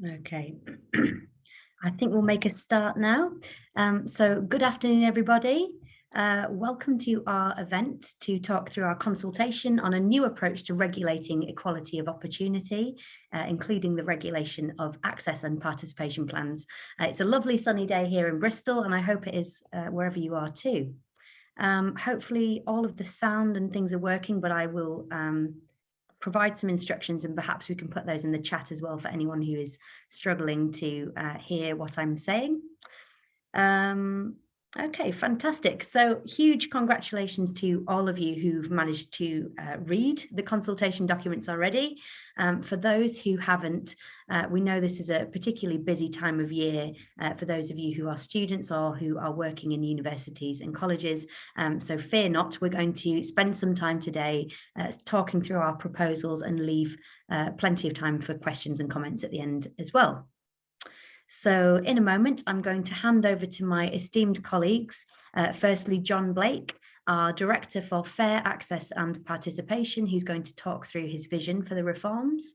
Okay, I think we'll make a start now. So good afternoon, everybody. Welcome to our event to talk through our consultation on a new approach to regulating equality of opportunity, including the regulation of access and participation plans. It's a lovely sunny day here in Bristol, and I hope it is wherever you are too. Hopefully all of the sound and things are working, but I will provide some instructions, and perhaps we can put those in the chat as well for anyone who is struggling to hear what I'm saying. Okay, fantastic. So huge congratulations to all of you who've managed to read the consultation documents already. For those who haven't, we know this is a particularly busy time of year for those of you who are students or who are working in universities and colleges. So fear not, we're going to spend some time today talking through our proposals and leave plenty of time for questions and comments at the end as well. So in a moment, I'm going to hand over to my esteemed colleagues. Firstly, John Blake, our Director for Fair Access and Participation, who's going to talk through his vision for the reforms.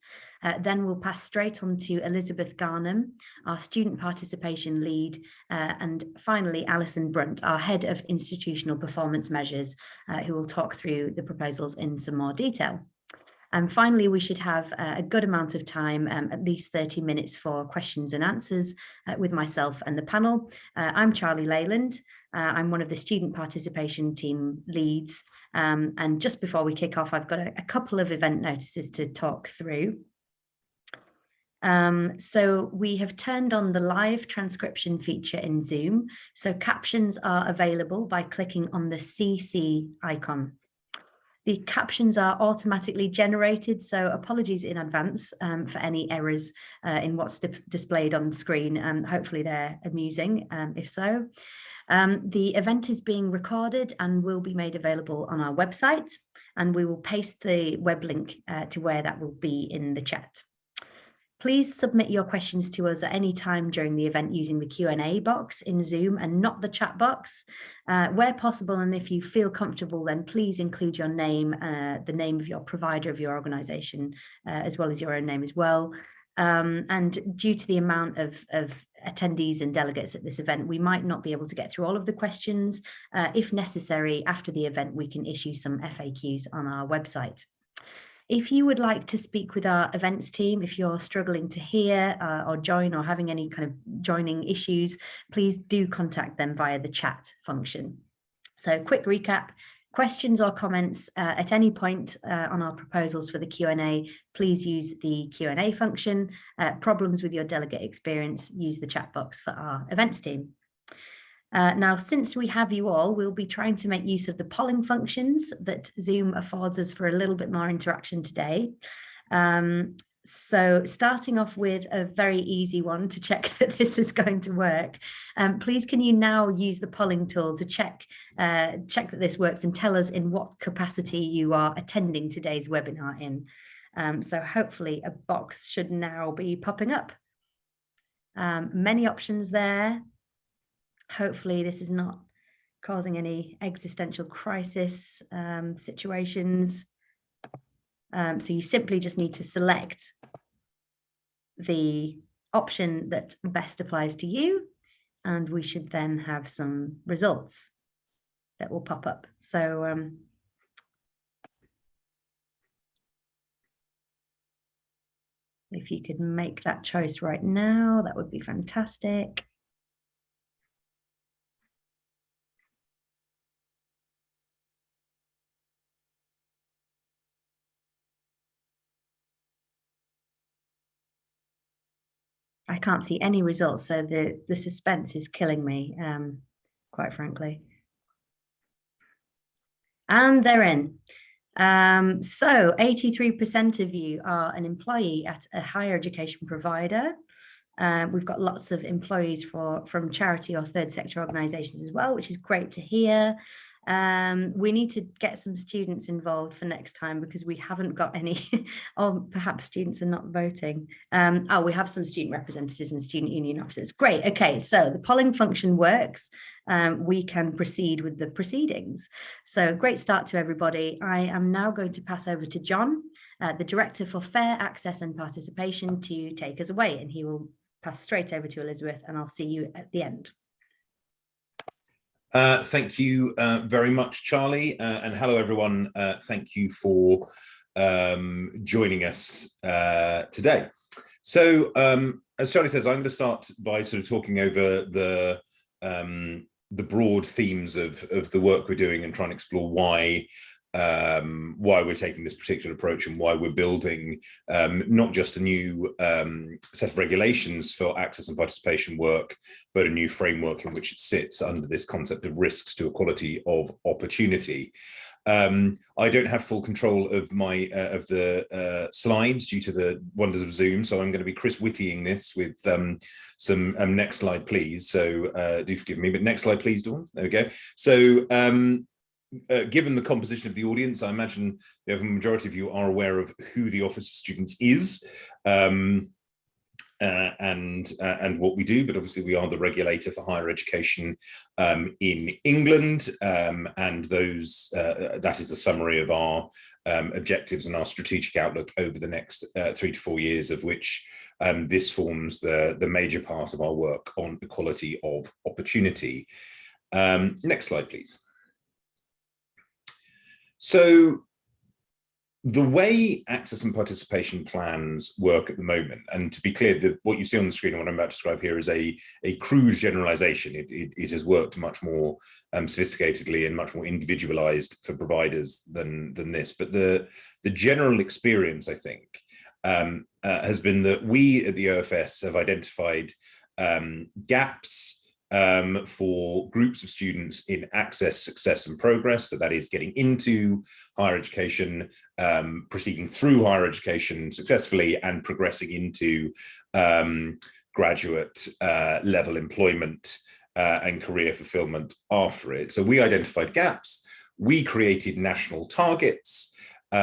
Then we'll pass straight on to Elizabeth Garnham, our Student Participation Lead, and finally Alison Brunt, our Head of Institutional Performance Measures, who will talk through the proposals in some more detail. And finally, we should have a good amount of time, at least 30 minutes for questions and answers with myself and the panel. I'm Charlie Leyland. I'm one of the student participation team leads. And just before we kick off, I've got a couple of event notices to talk through. So we have turned on the live transcription feature in Zoom. So captions are available by clicking on the CC icon. The captions are automatically generated, so apologies in advance for any errors in what's displayed on screen. Hopefully they're amusing, if so. The event is being recorded and will be made available on our website, and we will paste the web link to where that will be in the chat. Please submit your questions to us at any time during the event using the Q&A box in Zoom and not the chat box. Where possible, and if you feel comfortable, then please include your name, the name of your provider of your organisation, as well as your own name as well. And due to the amount of attendees and delegates at this event, we might not be able to get through all of the questions. If necessary, after the event, we can issue some FAQs on our website. If you would like to speak with our events team, if you're struggling to hear or join or having any kind of joining issues, please do contact them via the chat function. So quick recap, questions or comments at any point on our proposals for the Q&A, please use the Q&A function. Problems with your delegate experience, use the chat box for our events team. Now, since we have you all, we'll be trying to make use of the polling functions that Zoom affords us for a little bit more interaction today. So starting off with a very easy one to check that this is going to work. Please, can you now use the polling tool to check that this works and tell us in what capacity you are attending today's webinar in. So hopefully a box should now be popping up. Many options there. Hopefully this is not causing any existential crisis situations. So you simply just need to select the option that best applies to you, and we should then have some results that will pop up. So if you could make that choice right now, that would be fantastic. I can't see any results, so the suspense is killing me, quite frankly. And they're in. So 83% of you are an employee at a higher education provider. We've got lots of employees from charity or third sector organisations as well, which is great to hear. We need to get some students involved for next time because we haven't got any, or perhaps students are not voting. Oh, we have some student representatives and student union officers. Great. Okay, so the polling function works. We can proceed with the proceedings. So great start to everybody. I am now going to pass over to John, the Director for Fair Access and Participation, to take us away, and he will pass straight over to Elizabeth, and I'll see you at the end. Thank you very much, Charlie, and hello everyone. Thank you for joining us today. So as Charlie says, I'm going to start by sort of talking over the broad themes of the work we're doing and trying to explore why we're taking this particular approach and why we're building not just a new set of regulations for access and participation work, but a new framework in which it sits under this concept of risks to equality of opportunity. I don't have full control of my of the slides due to the wonders of Zoom, so I'm going to be Chris Whittying this with some next slide, please. So do forgive me, but next slide, please, Dawn. There we go. So given the composition of the audience, I imagine the majority of you are aware of who the Office of Students is and what we do, but obviously we are the regulator for higher education in England, and those that is a summary of our objectives and our strategic outlook over the next 3 to 4 years, of which this forms the major part of our work on equality of opportunity. Next slide, please. So the way access and participation plans work at the moment, and to be clear, what you see on the screen and what I'm about to describe here is a crude generalization. It has worked much more sophisticatedly and much more individualized for providers than this. But the general experience, I think, has been that we at the OFS have identified gaps for groups of students in access, success and progress. So that is getting into higher education, proceeding through higher education successfully, and progressing into graduate level employment and career fulfillment after it. So we identified gaps. We created national targets for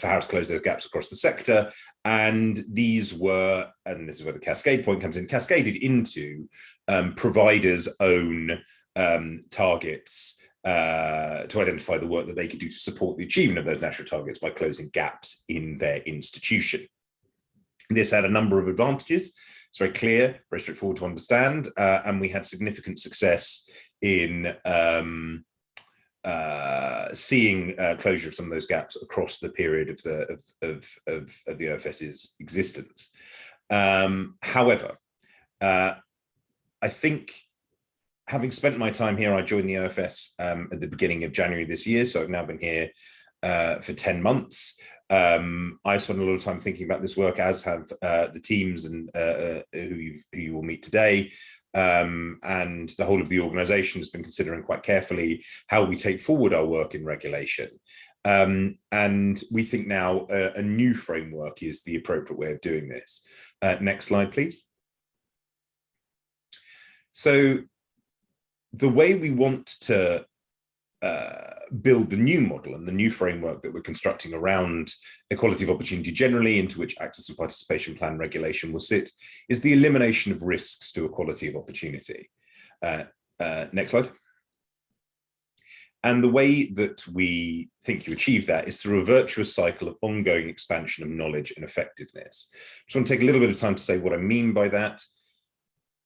how to close those gaps across the sector. And these were, and this is where the cascade point comes in, cascaded into providers' own targets to identify the work that they could do to support the achievement of those national targets by closing gaps in their institution. This had a number of advantages. It's very clear, very straightforward to understand, and we had significant success in seeing closure of some of those gaps across the period of the OFS's existence. However, I think, having spent my time here, I joined the OFS at the beginning of January this year, so I've now been here for 10 months. I spent a lot of time thinking about this work, as have the teams and who you will meet today. And the whole of the organisation has been considering quite carefully how we take forward our work in regulation. And we think now a new framework is the appropriate way of doing this. Next slide, please. So the way we want to build the new model and the new framework that we're constructing around equality of opportunity generally, into which access and participation plan regulation will sit, is the elimination of risks to equality of opportunity. Next slide. And the way that we think you achieve that is through a virtuous cycle of ongoing expansion of knowledge and effectiveness. I just want to take a little bit of time to say what I mean by that.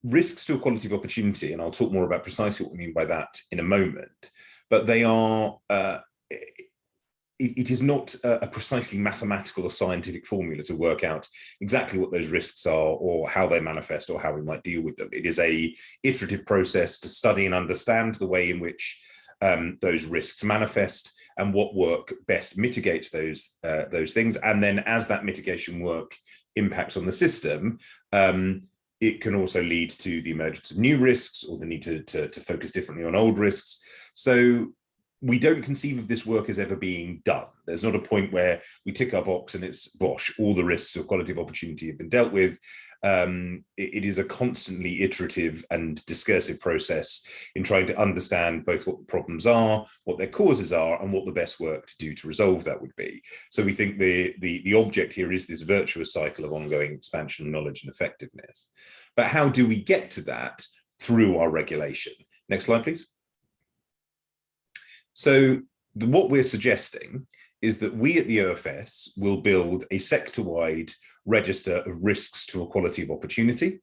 Risks to equality of opportunity, and I'll talk more about precisely what we mean by that in a moment, but they are, it is not a precisely mathematical or scientific formula to work out exactly what those risks are or how they manifest or how we might deal with them. It is a iterative process to study and understand the way in which those risks manifest and what work best mitigates those things. And then as that mitigation work impacts on the system, it can also lead to the emergence of new risks or the need to focus differently on old risks. So we don't conceive of this work as ever being done. There's not a point where we tick our box and it's bosh, all the risks of equality of opportunity have been dealt with. it is a constantly iterative and discursive process in trying to understand both what the problems are, what their causes are, and what the best work to do to resolve that would be. So we think the object here is this virtuous cycle of ongoing expansion of knowledge and effectiveness. But how do we get to that? Through our regulation. Next slide, please. So what we're suggesting is that we at the OFS will build a sector-wide register of risks to equality of opportunity,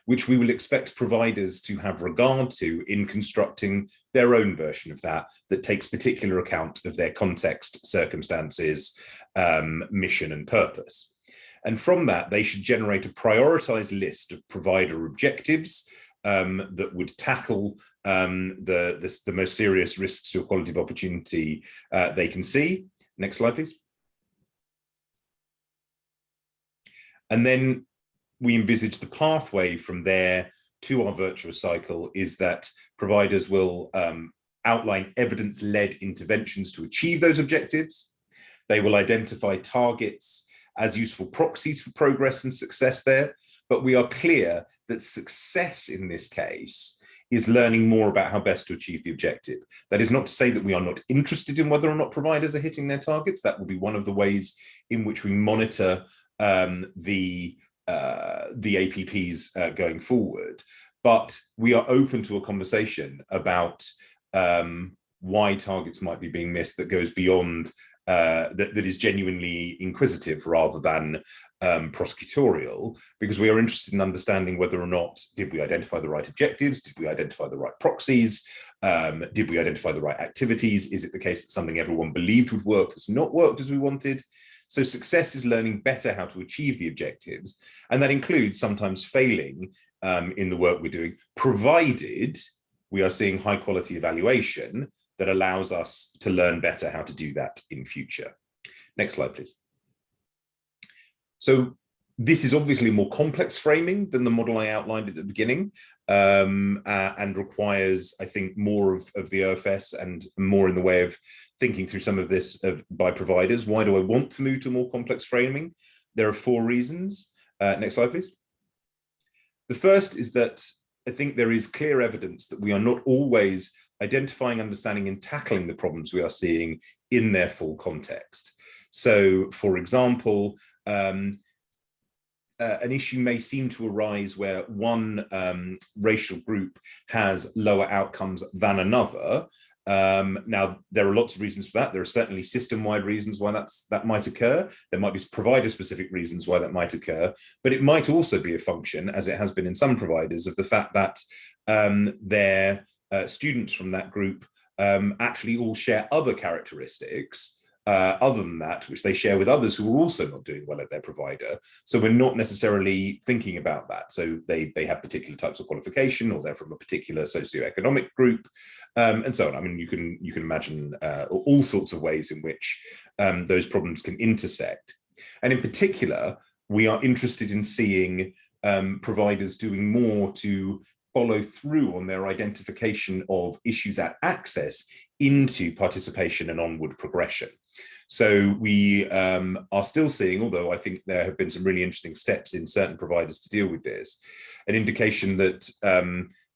which we will expect providers to have regard to in constructing their own version of that takes particular account of their context, circumstances, mission and purpose. And from that, they should generate a prioritized list of provider objectives that would tackle the most serious risks to equality of opportunity they can see. Next slide, please. And then we envisage the pathway from there to our virtuous cycle is that providers will outline evidence-led interventions to achieve those objectives. They will identify targets as useful proxies for progress and success there. But we are clear that success in this case is learning more about how best to achieve the objective. That is not to say that we are not interested in whether or not providers are hitting their targets. That will be one of the ways in which we monitor the APPs going forward. But we are open to a conversation about why targets might be being missed that goes beyond that is genuinely inquisitive rather than prosecutorial, because we are interested in understanding whether or not did we identify the right objectives, did we identify the right proxies, did we identify the right activities, is it the case that something everyone believed would work has not worked as we wanted? So success is learning better how to achieve the objectives, and that includes sometimes failing in the work we're doing, provided we are seeing high quality evaluation that allows us to learn better how to do that in future. Next slide, please. So this is obviously a more complex framing than the model I outlined at the beginning, and requires, I think, more of the OFS and more in the way of thinking through some of this by providers. Why do I want to move to a more complex framing? There are 4 reasons. Next slide, please. The first is that I think there is clear evidence that we are not always identifying, understanding, and tackling the problems we are seeing in their full context. So, for example, an issue may seem to arise where one racial group has lower outcomes than another. Now, there are lots of reasons for that. There are certainly system-wide reasons why that might occur. There might be provider-specific reasons why that might occur, but it might also be a function, as it has been in some providers, of the fact that their students from that group actually all share other characteristics other than that, which they share with others who are also not doing well at their provider. So we're not necessarily thinking about that. So they have particular types of qualification, or they're from a particular socioeconomic group, and so on. I mean, you can imagine all sorts of ways in which those problems can intersect. And in particular, we are interested in seeing providers doing more to follow through on their identification of issues at access into participation and onward progression. So we are still seeing, although I think there have been some really interesting steps in certain providers to deal with this, an indication that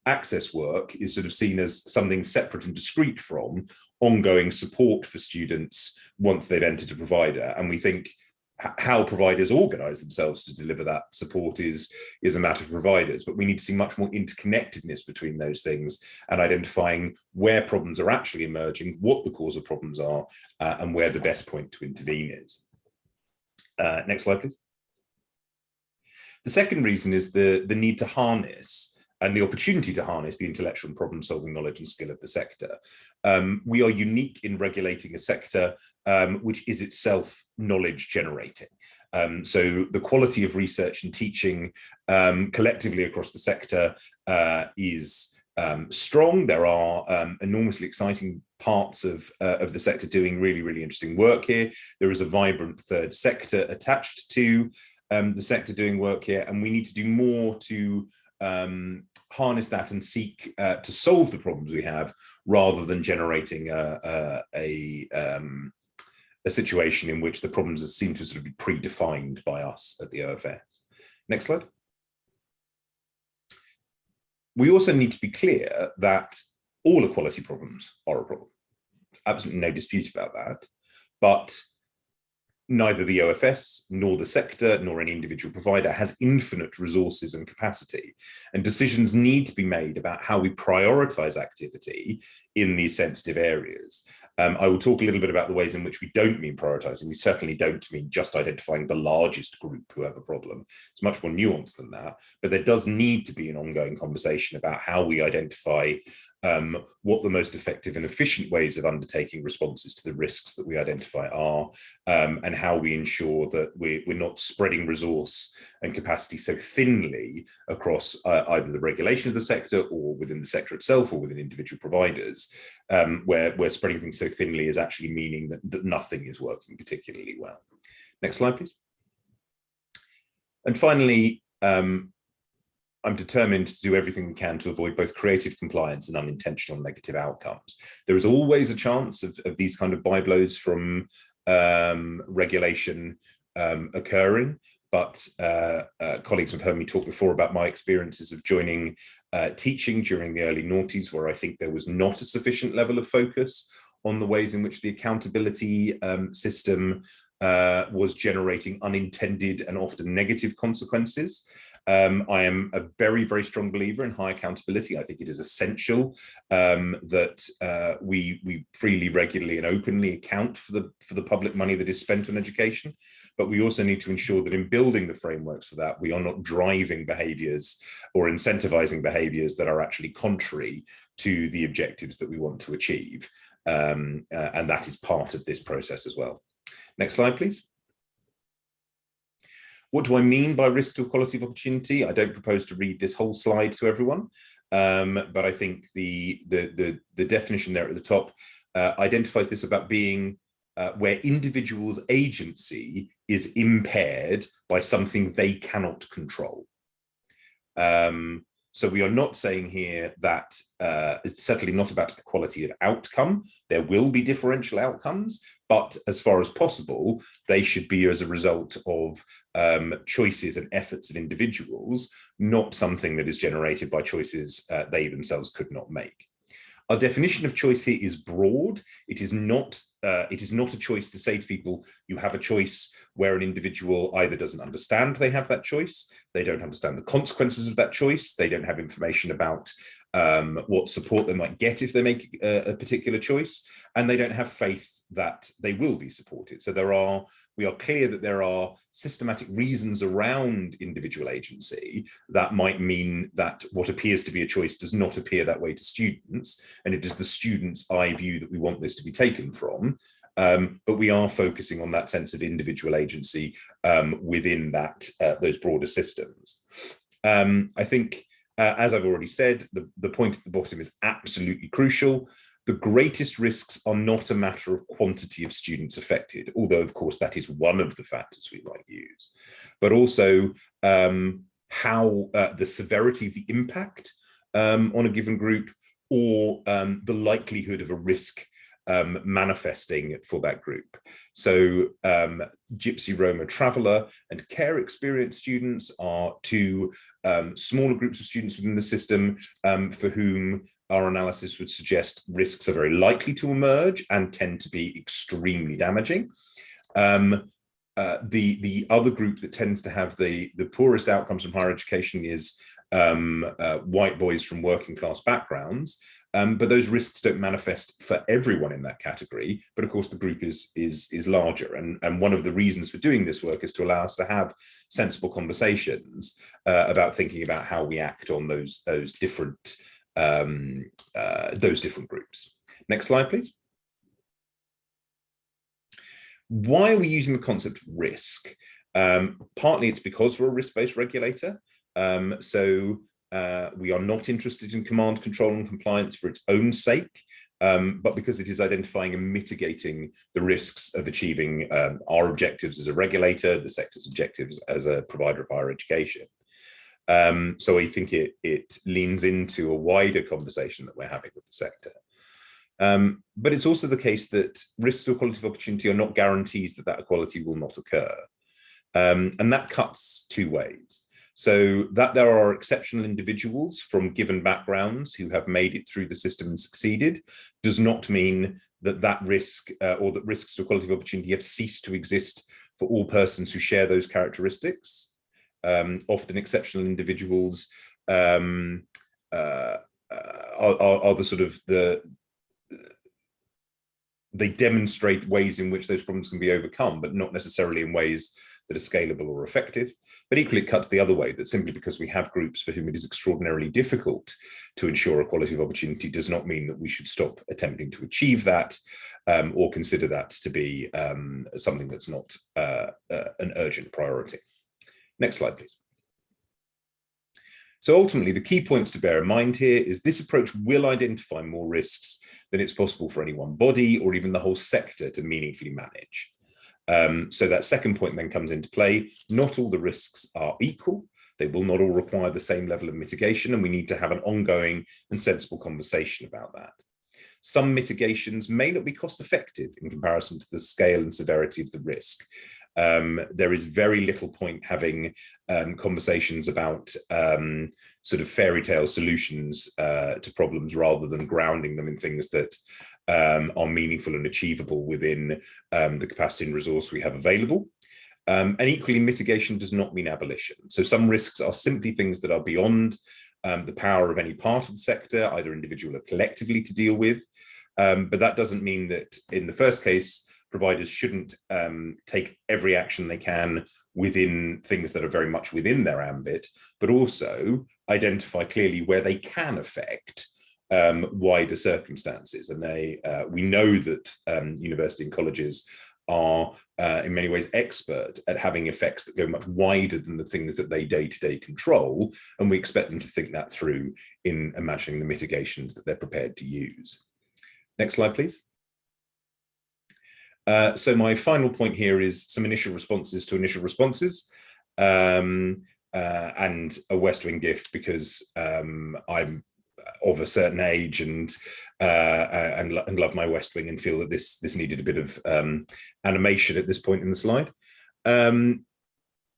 access work is sort of seen as something separate and discrete from ongoing support for students once they've entered a provider. And we think how providers organize themselves to deliver that support is a matter for providers, but we need to see much more interconnectedness between those things and identifying where problems are actually emerging, what the cause of problems are, and where the best point to intervene is. Next slide, please. The second reason is the need to harness and the opportunity to harness the intellectual and problem-solving knowledge and skill of the sector. We are unique in regulating a sector which is itself knowledge generating. So the quality of research and teaching collectively across the sector is strong. There are enormously exciting parts of the sector doing really, really interesting work here. There is a vibrant third sector attached to the sector doing work here, and we need to do more to harness that and seek to solve the problems we have, rather than generating a situation in which the problems seem to sort of be predefined by us at the OFS. Next slide. We also need to be clear that all equality problems are a problem. Absolutely no dispute about that. But neither the OFS nor the sector nor any individual provider has infinite resources and capacity, and decisions need to be made about how we prioritize activity in these sensitive areas. I will talk a little bit about the ways in which we don't mean prioritizing. We certainly don't mean just identifying the largest group who have a problem. It's much more nuanced than that, but there does need to be an ongoing conversation about how we identify what the most effective and efficient ways of undertaking responses to the risks that we identify are, and how we ensure that we're not spreading resource and capacity so thinly across either the regulation of the sector or within the sector itself or within individual providers, where spreading things so thinly is actually meaning that nothing is working particularly well. Next slide, please. And finally, I'm determined to do everything we can to avoid both creative compliance and unintentional negative outcomes. There is always a chance of these kind of byblows from regulation occurring, but colleagues have heard me talk before about my experiences of joining teaching during the early noughties, where I think there was not a sufficient level of focus on the ways in which the accountability system was generating unintended and often negative consequences. I am a very, very strong believer in high accountability. I think it is essential that we freely, regularly, and openly account for the public money that is spent on education. But we also need to ensure that in building the frameworks for that, we are not driving behaviours or incentivizing behaviours that are actually contrary to the objectives that we want to achieve. And that is part of this process as well. Next slide, please. What do I mean by risk to equality of opportunity? I don't propose to read this whole slide to everyone, but I think the definition there at the top identifies this about being where individuals' agency is impaired by something they cannot control. So we are not saying here that it's certainly not about equality of outcome. There will be differential outcomes, but as far as possible, they should be as a result of choices and efforts of individuals, not something that is generated by choices they themselves could not make. Our definition of choice here is broad. It is not a choice to say to people, you have a choice where an individual either doesn't understand they have that choice, they don't understand the consequences of that choice, they don't have information about what support they might get if they make a particular choice, and they don't have faith that they will be supported. So we are clear that there are systematic reasons around individual agency that might mean that what appears to be a choice does not appear that way to students, and it is the students' eye view that we want this to be taken from. But we are focusing on that sense of individual agency within those broader systems. I think, as I've already said, the point at the bottom is absolutely crucial. The greatest risks are not a matter of quantity of students affected, although, of course, that is one of the factors we might use, but also how the severity of the impact on a given group, or the likelihood of a risk manifesting for that group. So Gypsy, Roma, Traveller and Care Experience students are two smaller groups of students within the system for whom our analysis would suggest risks are very likely to emerge and tend to be extremely damaging. The other group that tends to have the poorest outcomes from higher education is white boys from working class backgrounds. But those risks don't manifest for everyone in that category. But of course, the group is larger. And one of the reasons for doing this work is to allow us to have sensible conversations about thinking about how we act on those different groups. Next slide, please. Why are we using the concept of risk? Partly it's because we're a risk-based regulator. We are not interested in command, control, and compliance for its own sake, but because it is identifying and mitigating the risks of achieving our objectives as a regulator, the sector's objectives as a provider of higher education. So I think it leans into a wider conversation that we're having with the sector. But it's also the case that risks to equality of opportunity are not guarantees that equality will not occur. And that cuts two ways. So that there are exceptional individuals from given backgrounds who have made it through the system and succeeded does not mean that that risk or that risks to equality of opportunity have ceased to exist for all persons who share those characteristics. Often exceptional individuals are the sort of they demonstrate ways in which those problems can be overcome, but not necessarily in ways that are scalable or effective. But equally, it cuts the other way, that simply because we have groups for whom it is extraordinarily difficult to ensure equality of opportunity does not mean that we should stop attempting to achieve that or consider that to be something that's not an urgent priority. Next slide, please. So ultimately, the key points to bear in mind here is this approach will identify more risks than it's possible for any one body or even the whole sector to meaningfully manage. So that second point then comes into play. Not all the risks are equal. They will not all require the same level of mitigation, and we need to have an ongoing and sensible conversation about that. Some mitigations may not be cost effective in comparison to the scale and severity of the risk. There is very little point having conversations about sort of fairy tale solutions to problems rather than grounding them in things that are meaningful and achievable within the capacity and resource we have available. And equally, mitigation does not mean abolition. So some risks are simply things that are beyond the power of any part of the sector, either individual or collectively, to deal with. But that doesn't mean that in the first case, providers shouldn't take every action they can within things that are very much within their ambit, but also identify clearly where they can affect wider circumstances. And we know that university and colleges are in many ways expert at having effects that go much wider than the things that they day-to-day control, and we expect them to think that through in imagining the mitigations that they're prepared to use. Next slide, please. So my final point here is some initial responses to initial responses, and a West Wing gift, because I'm of a certain age and love my West Wing and feel that this needed a bit of animation at this point in the slide.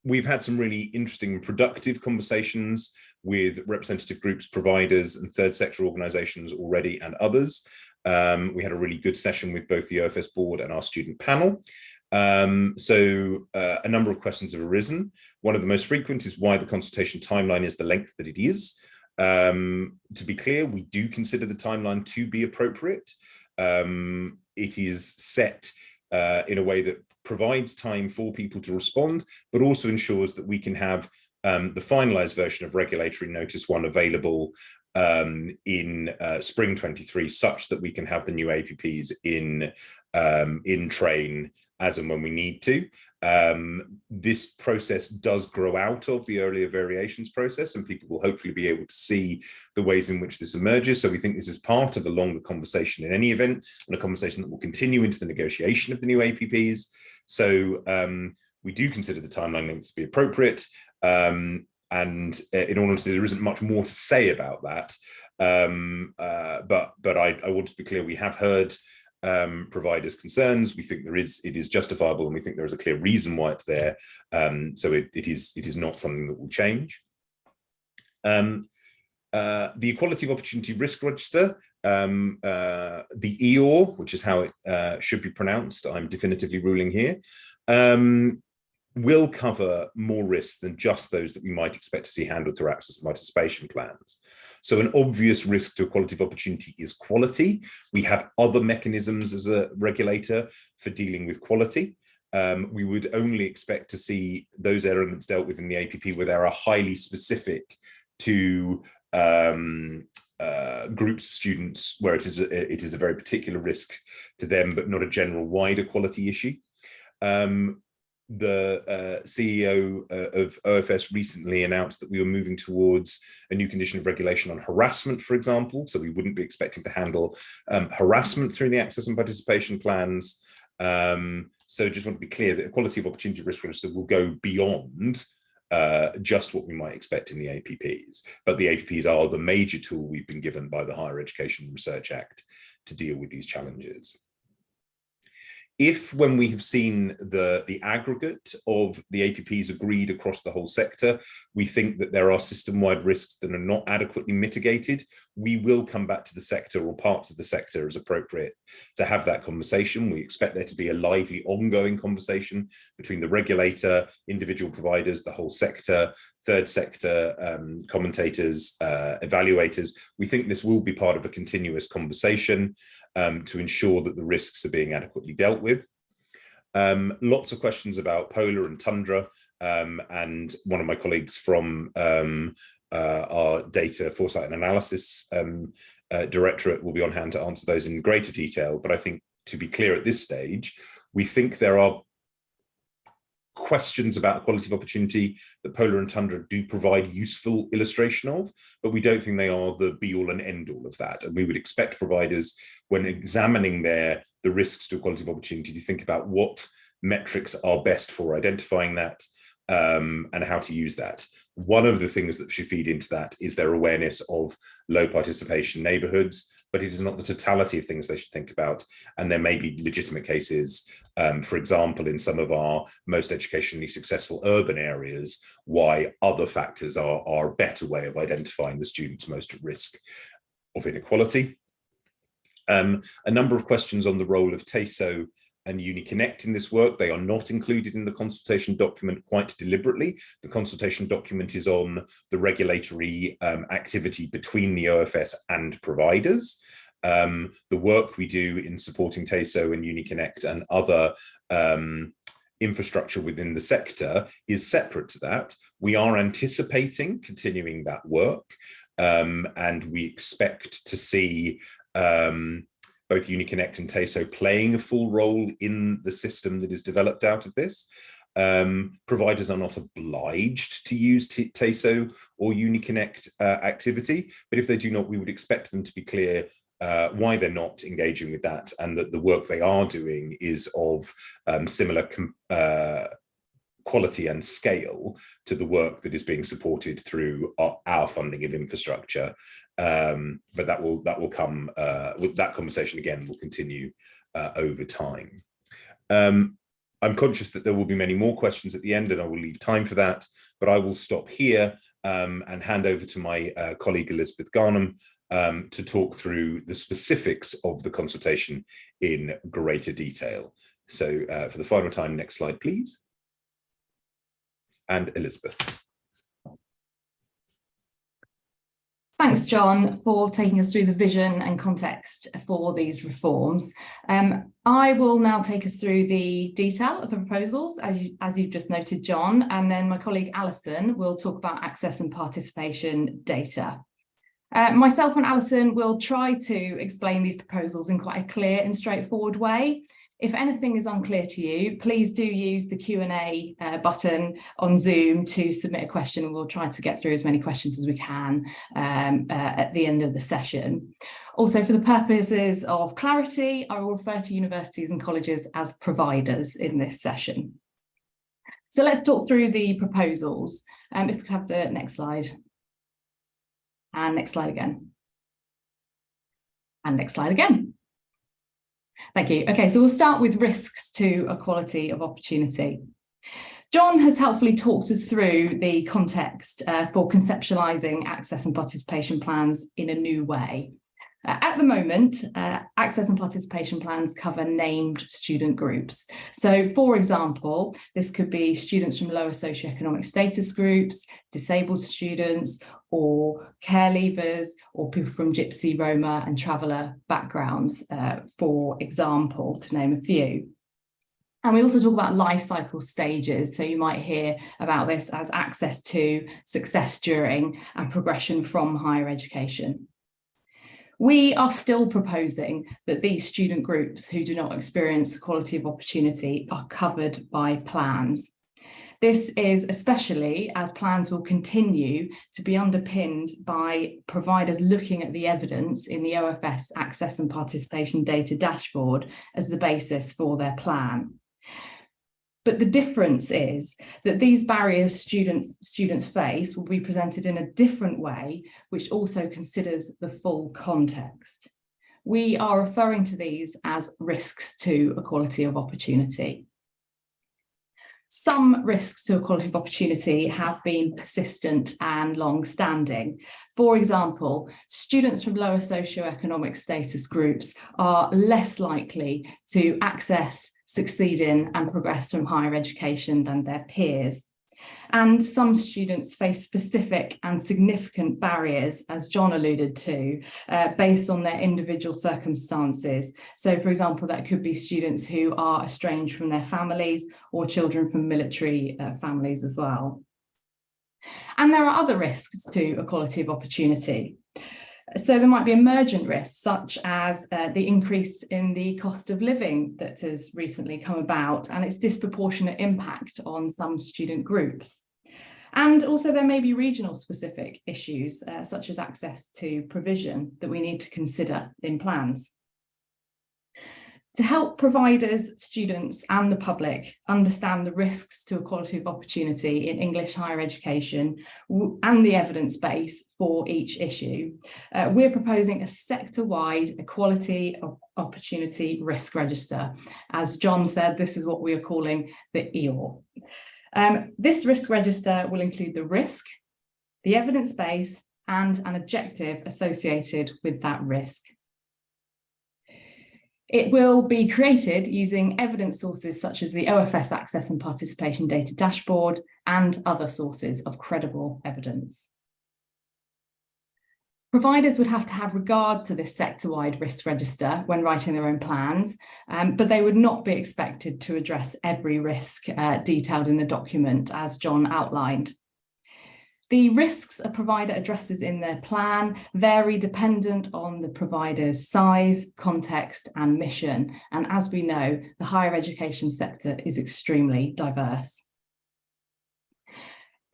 We've had some really interesting and productive conversations with representative groups, providers, and third sector organisations already, and others. We had a really good session with both the OFS board and our student panel. So a number of questions have arisen. One of the most frequent is why the consultation timeline is the length that it is. To be clear, we do consider the timeline to be appropriate. It is set in a way that provides time for people to respond, but also ensures that we can have the finalized version of Regulatory Notice 1 available in spring 23, such that we can have the new APPs in train as and when we need to. This process does grow out of the earlier variations process, and people will hopefully be able to see the ways in which this emerges. So we think this is part of a longer conversation in any event, and a conversation that will continue into the negotiation of the new APPs. So we do consider the timeline length to be appropriate. And in all honesty, there isn't much more to say about that. But I want to be clear, we have heard providers' concerns. We think it is justifiable, and we think there is a clear reason why it's there. So it is not something that will change. The Equality of Opportunity Risk Register, the EOR, which is how it should be pronounced, I'm definitively ruling here, will cover more risks than just those that we might expect to see handled through access and participation plans. So an obvious risk to equality of opportunity is quality. We have other mechanisms as a regulator for dealing with quality. We would only expect to see those elements dealt with in the APP where they are highly specific to groups of students, where it is a very particular risk to them, but not a general wider quality issue. The CEO of OFS recently announced that we were moving towards a new condition of regulation on harassment, for example. So we wouldn't be expecting to handle harassment through the access and participation plans. So just want to be clear that Equality of Opportunity Risk Register will go beyond just what we might expect in the APPs. But the APPs are the major tool we've been given by the Higher Education and Research Act to deal with these challenges. If, when we have seen the aggregate of the APPs agreed across the whole sector, we think that there are system-wide risks that are not adequately mitigated, we will come back to the sector or parts of the sector as appropriate to have that conversation. We expect there to be a lively, ongoing conversation between the regulator, individual providers, the whole sector, third sector commentators, evaluators. We think this will be part of a continuous conversation to ensure that the risks are being adequately dealt with. Lots of questions about polar and tundra, and one of my colleagues from our data foresight and analysis directorate will be on hand to answer those in greater detail. But I think, to be clear at this stage, we think there are questions about equality of opportunity that polar and tundra do provide useful illustration of, but we don't think they are the be all and end all of that. And we would expect providers, when examining the risks to equality of opportunity, to think about what metrics are best for identifying that and how to use that. One of the things that should feed into that is their awareness of low participation neighborhoods, but it is not the totality of things they should think about. And there may be legitimate cases, for example, in some of our most educationally successful urban areas, why other factors are a better way of identifying the students most at risk of inequality. A number of questions on the role of TASO and UniConnect in this work. They are not included in the consultation document quite deliberately. The consultation document is on the regulatory activity between the OFS and providers. The work we do in supporting TASO and UniConnect and other infrastructure within the sector is separate to that. We are anticipating continuing that work, and we expect to see both UniConnect and TASO playing a full role in the system that is developed out of this. Providers are not obliged to use TASO or UniConnect activity, but if they do not, we would expect them to be clear why they're not engaging with that, and that the work they are doing is of similar quality and scale to the work that is being supported through our funding of infrastructure. But that will come with that conversation again will continue over time. I'm conscious that there will be many more questions at the end, and I will leave time for that, but I will stop here and hand over to my colleague Elizabeth Garnham to talk through the specifics of the consultation in greater detail. So for the final time, next slide, please. And Elizabeth. Thanks, John, for taking us through the vision and context for these reforms. I will now take us through the detail of the proposals, as you've just noted, John, and then my colleague Alison will talk about access and participation data. Myself and Alison will try to explain these proposals in quite a clear and straightforward way. If anything is unclear to you, please do use the Q&A button on Zoom to submit a question, and we'll try to get through as many questions as we can at the end of the session. Also, for the purposes of clarity, I will refer to universities and colleges as providers in this session. So let's talk through the proposals. If we could have the next slide. And next slide again. And next slide again. Thank you. Okay, so we'll start with risks to equality of opportunity. John has helpfully talked us through the context for conceptualising access and participation plans in a new way. At the moment, access and participation plans cover named student groups. So, for example, this could be students from lower socioeconomic status groups, disabled students, or care leavers, or people from Gypsy, Roma and traveller backgrounds, for example, to name a few. And we also talk about life cycle stages. So you might hear about this as access to, success during, and progression from higher education. We are still proposing that these student groups who do not experience equality of opportunity are covered by plans. This is especially as plans will continue to be underpinned by providers looking at the evidence in the OFS Access and Participation Data Dashboard as the basis for their plan. But the difference is that these barriers students face will be presented in a different way, which also considers the full context. We are referring to these as risks to equality of opportunity. Some risks to equality of opportunity have been persistent and long-standing. For example, students from lower socioeconomic status groups are less likely to access, succeed in, and progress from higher education than their peers. And some students face specific and significant barriers, as John alluded to, based on their individual circumstances. So, for example, that could be students who are estranged from their families or children from military families as well. And there are other risks to equality of opportunity. So there might be emergent risks, such as the increase in the cost of living that has recently come about and its disproportionate impact on some student groups. And also there may be regional specific issues, such as access to provision, that we need to consider in plans. To help providers, students and the public understand the risks to equality of opportunity in English higher education and the evidence base for each issue, we're proposing a sector-wide equality of opportunity risk register. As John said, this is what we are calling the EOR. This risk register will include the risk, the evidence base and an objective associated with that risk. It will be created using evidence sources such as the OFS Access and Participation Data Dashboard and other sources of credible evidence. Providers would have to have regard to this sector-wide risk register when writing their own plans, but they would not be expected to address every risk detailed in the document, as John outlined. The risks a provider addresses in their plan vary dependent on the provider's size, context and mission. And as we know, the higher education sector is extremely diverse.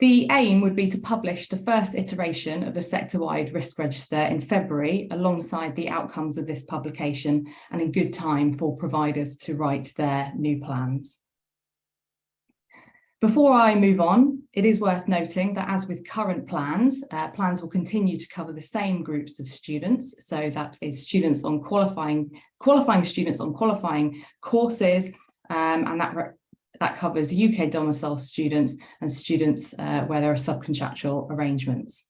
The aim would be to publish the first iteration of the sector-wide risk register in February alongside the outcomes of this publication and in good time for providers to write their new plans. Before I move on, it is worth noting that as with current plans, plans will continue to cover the same groups of students. So that is students on qualifying students on qualifying courses, and that covers UK domicile students and students where there are subcontractual arrangements.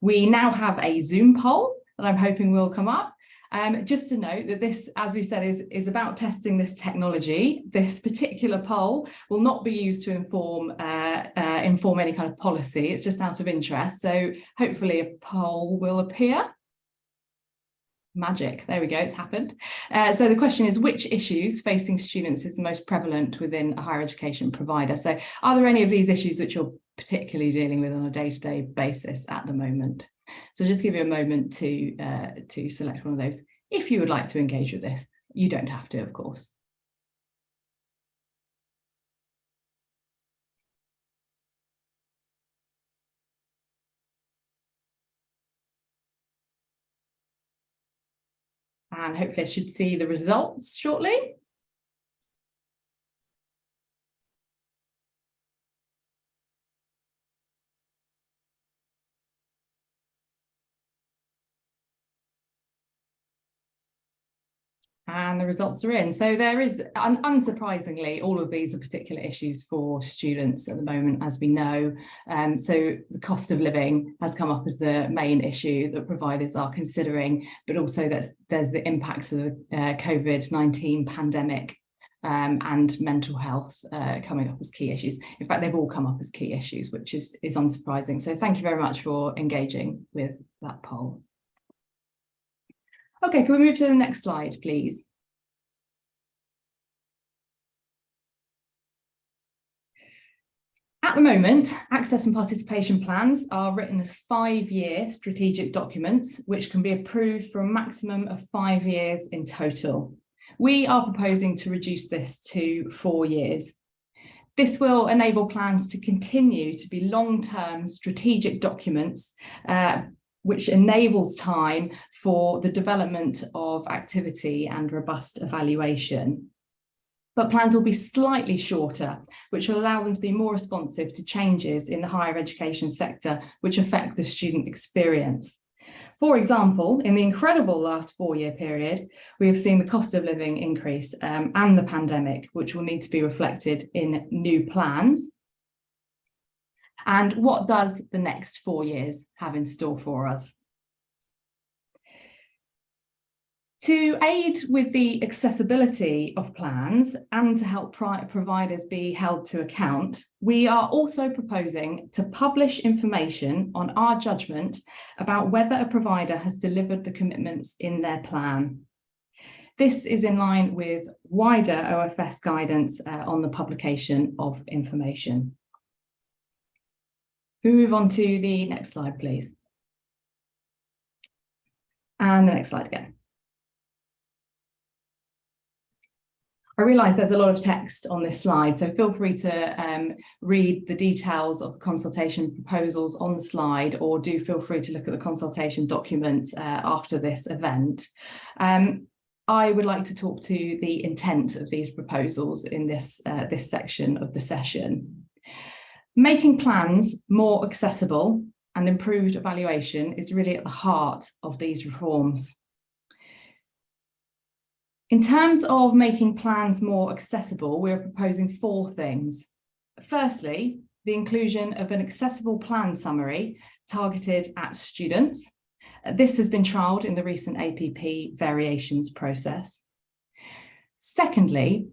We now have a Zoom poll that I'm hoping will come up. Just to note that this, as we said, is about testing this technology. This particular poll will not be used to inform any kind of policy. It's just out of interest. So hopefully a poll will appear. Magic, there we go, it's happened. So the question is, which issues facing students is the most prevalent within a higher education provider? So are there any of these issues which you're particularly dealing with on a day-to-day basis at the moment? So just give you a moment to select one of those. If you would like to engage with this, you don't have to, of course. And hopefully I should see the results shortly. And the results are in. So there is, unsurprisingly, all of these are particular issues for students at the moment, as we know. So the cost of living has come up as the main issue that providers are considering, but also there's the impacts of the COVID-19 pandemic and mental health coming up as key issues. In fact, they've all come up as key issues, which is unsurprising. So thank you very much for engaging with that poll. Okay, can we move to the next slide, please? At the moment, access and participation plans are written as 5-year strategic documents, which can be approved for a maximum of 5 years in total. We are proposing to reduce this to 4 years. This will enable plans to continue to be long-term strategic documents, which enables time for the development of activity and robust evaluation. But plans will be slightly shorter, which will allow them to be more responsive to changes in the higher education sector, which affect the student experience. For example, in the incredible last 4-year period, we have seen the cost of living increase and the pandemic, which will need to be reflected in new plans. And what does the next 4 years have in store for us? To aid with the accessibility of plans and to help providers be held to account, we are also proposing to publish information on our judgment about whether a provider has delivered the commitments in their plan. This is in line with wider OFS guidance on the publication of information. We move on to the next slide, please. And the next slide again. I realise there's a lot of text on this slide, so feel free to read the details of the consultation proposals on the slide, or do feel free to look at the consultation documents after this event. I would like to talk to the intent of these proposals in this section of the session. Making plans more accessible and improved evaluation is really at the heart of these reforms. In terms of making plans more accessible, we're proposing 4 things. Firstly, the inclusion of an accessible plan summary targeted at students. This has been trialled in the recent APP variations process. Secondly,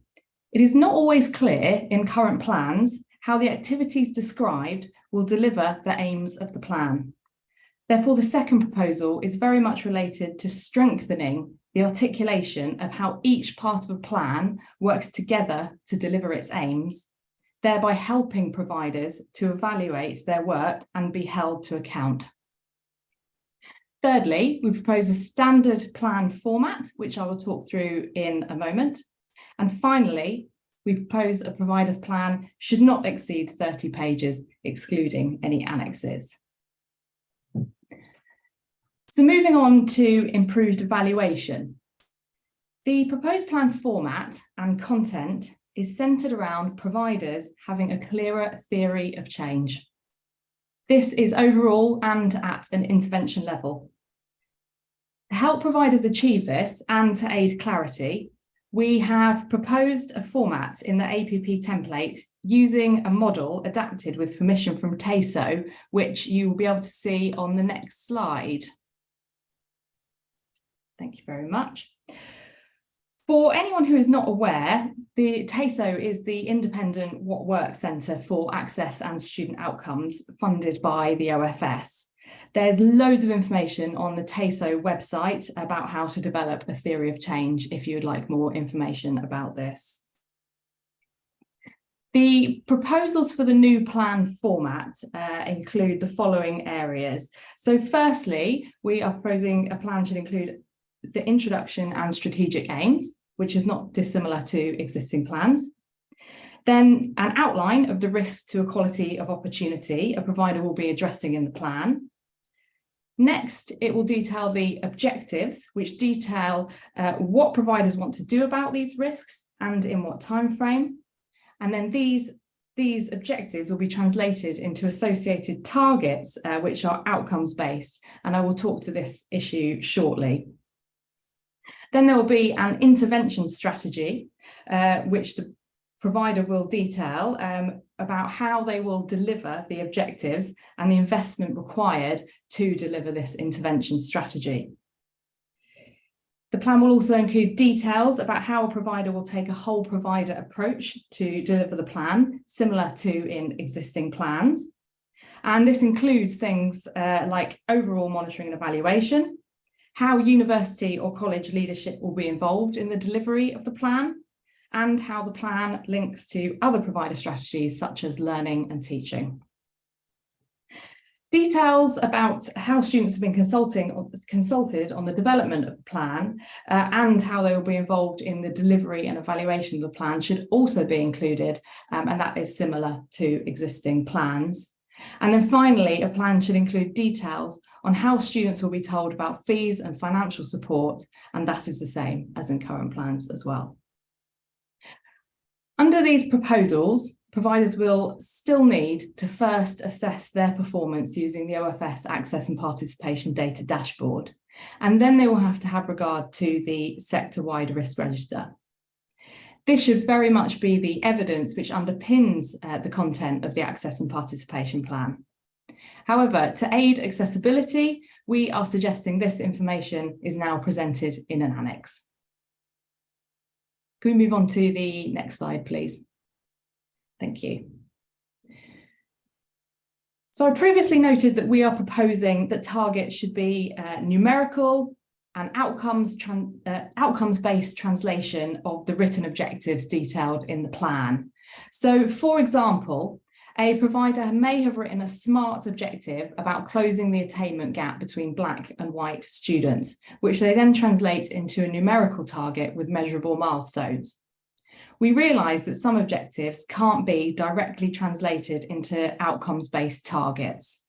it is not always clear in current plans how the activities described will deliver the aims of the plan. Therefore, the second proposal is very much related to strengthening the articulation of how each part of a plan works together to deliver its aims, thereby helping providers to evaluate their work and be held to account. Thirdly, we propose a standard plan format, which I will talk through in a moment. And finally, we propose a provider's plan should not exceed 30 pages, excluding any annexes. So moving on to improved evaluation. The proposed plan format and content is centred around providers having a clearer theory of change. This is overall and at an intervention level. To help providers achieve this and to aid clarity, we have proposed a format in the APP template using a model adapted with permission from TASO, which you will be able to see on the next slide. Thank you very much. For anyone who is not aware, the TASO is the Independent What Works Centre for Access and Student Outcomes funded by the OFS. There's loads of information on the TASO website about how to develop a theory of change if you would like more information about this. The proposals for the new plan format include the following areas. So firstly, we are proposing a plan should include the introduction and strategic aims, which is not dissimilar to existing plans. Then an outline of the risks to equality of opportunity a provider will be addressing in the plan. Next, it will detail the objectives, which detail what providers want to do about these risks and in what time frame. And then these objectives will be translated into associated targets, which are outcomes based. And I will talk to this issue shortly. Then there will be an intervention strategy, which the provider will detail about how they will deliver the objectives and the investment required to deliver this intervention strategy. The plan will also include details about how a provider will take a whole provider approach to deliver the plan, similar to in existing plans. And this includes things like overall monitoring and evaluation, how university or college leadership will be involved in the delivery of the plan, and how the plan links to other provider strategies such as learning and teaching. Details about how students have been consulted on the development of the plan and how they will be involved in the delivery and evaluation of the plan should also be included, and that is similar to existing plans. And then finally, a plan should include details on how students will be told about fees and financial support, and that is the same as in current plans as well. Under these proposals, providers will still need to first assess their performance using the OFS Access and Participation Data Dashboard, and then they will have to have regard to the sector-wide risk register. This should very much be the evidence which underpins the content of the Access and Participation Plan. However, to aid accessibility, we are suggesting this information is now presented in an annex. Can we move on to the next slide, please? Thank you. So I previously noted that we are proposing that targets should be numerical and outcomes-based translation of the written objectives detailed in the plan. So, for example, a provider may have written a SMART objective about closing the attainment gap between Black and white students, which they then translate into a numerical target with measurable milestones. We realise that some objectives can't be directly translated into outcomes-based targets.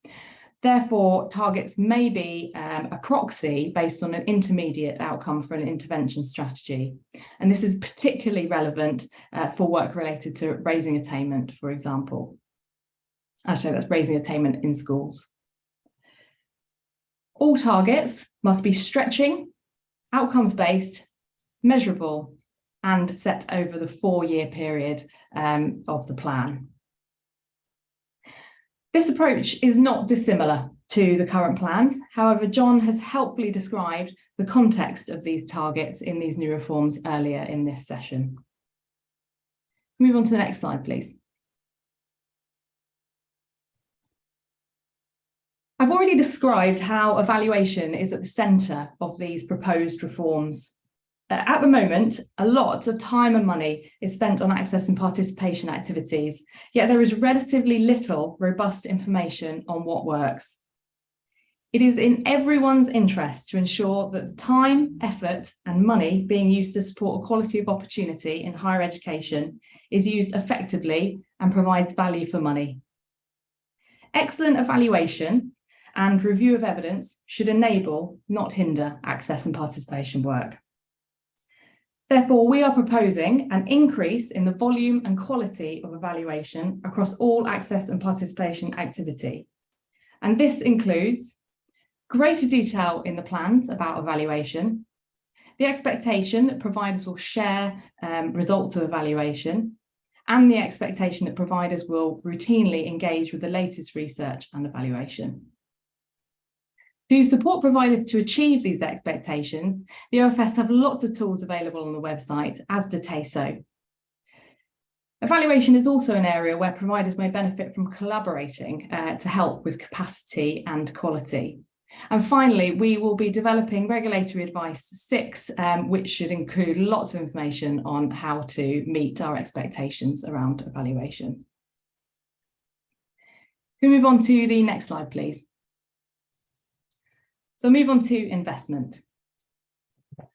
Therefore, targets may be a proxy based on an intermediate outcome for an intervention strategy. And this is particularly relevant for work related to raising attainment, for example. Actually, that's raising attainment in schools. All targets must be stretching, outcomes-based, measurable, and set over the 4-year period of the plan. This approach is not dissimilar to the current plans. However, John has helpfully described the context of these targets in these new reforms earlier in this session. Move on to the next slide, please. I've already described how evaluation is at the centre of these proposed reforms. At the moment, a lot of time and money is spent on access and participation activities, yet there is relatively little robust information on what works. It is in everyone's interest to ensure that the time, effort, and money being used to support equality of opportunity in higher education is used effectively and provides value for money. Excellent evaluation and review of evidence should enable, not hinder, access and participation work. Therefore, we are proposing an increase in the volume and quality of evaluation across all access and participation activity. And this includes greater detail in the plans about evaluation, the expectation that providers will share results of evaluation, and the expectation that providers will routinely engage with the latest research and evaluation. To support providers to achieve these expectations, the OFS have lots of tools available on the website, as do TASO. Evaluation is also an area where providers may benefit from collaborating to help with capacity and quality. And finally, we will be developing Regulatory Advice 6, which should include lots of information on how to meet our expectations around evaluation. Can we move on to the next slide, please? So move on to investment.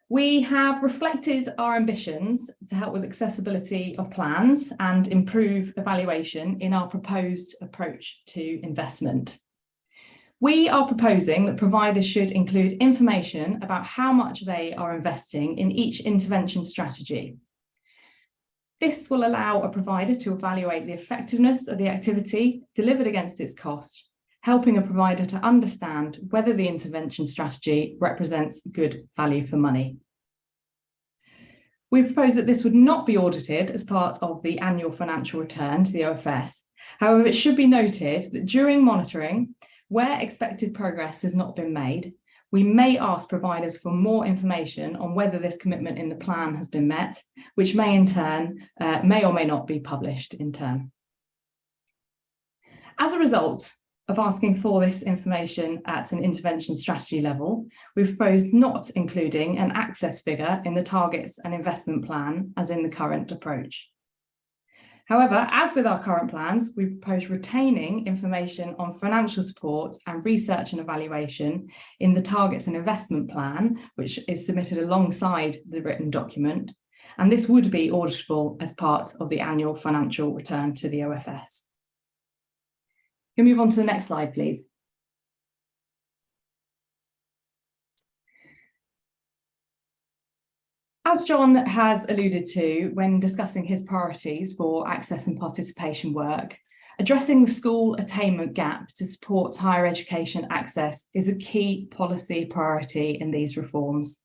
We have reflected our ambitions to help with accessibility of plans and improve evaluation in our proposed approach to investment. We are proposing that providers should include information about how much they are investing in each intervention strategy. This will allow a provider to evaluate the effectiveness of the activity delivered against its cost, helping a provider to understand whether the intervention strategy represents good value for money. We propose that this would not be audited as part of the annual financial return to the OFS. However, it should be noted that during monitoring, where expected progress has not been made, we may ask providers for more information on whether this commitment in the plan has been met, which may in turn, may or may not be published in turn. As a result of asking for this information at an intervention strategy level, we've proposed not including an access figure in the targets and investment plan as in the current approach. However, as with our current plans, we propose retaining information on financial support and research and evaluation in the targets and investment plan, which is submitted alongside the written document, and this would be auditable as part of the annual financial return to the OFS. Can we move on to the next slide, please? As John has alluded to when discussing his priorities for access and participation work, addressing the school attainment gap to support higher education access is a key policy priority in these reforms.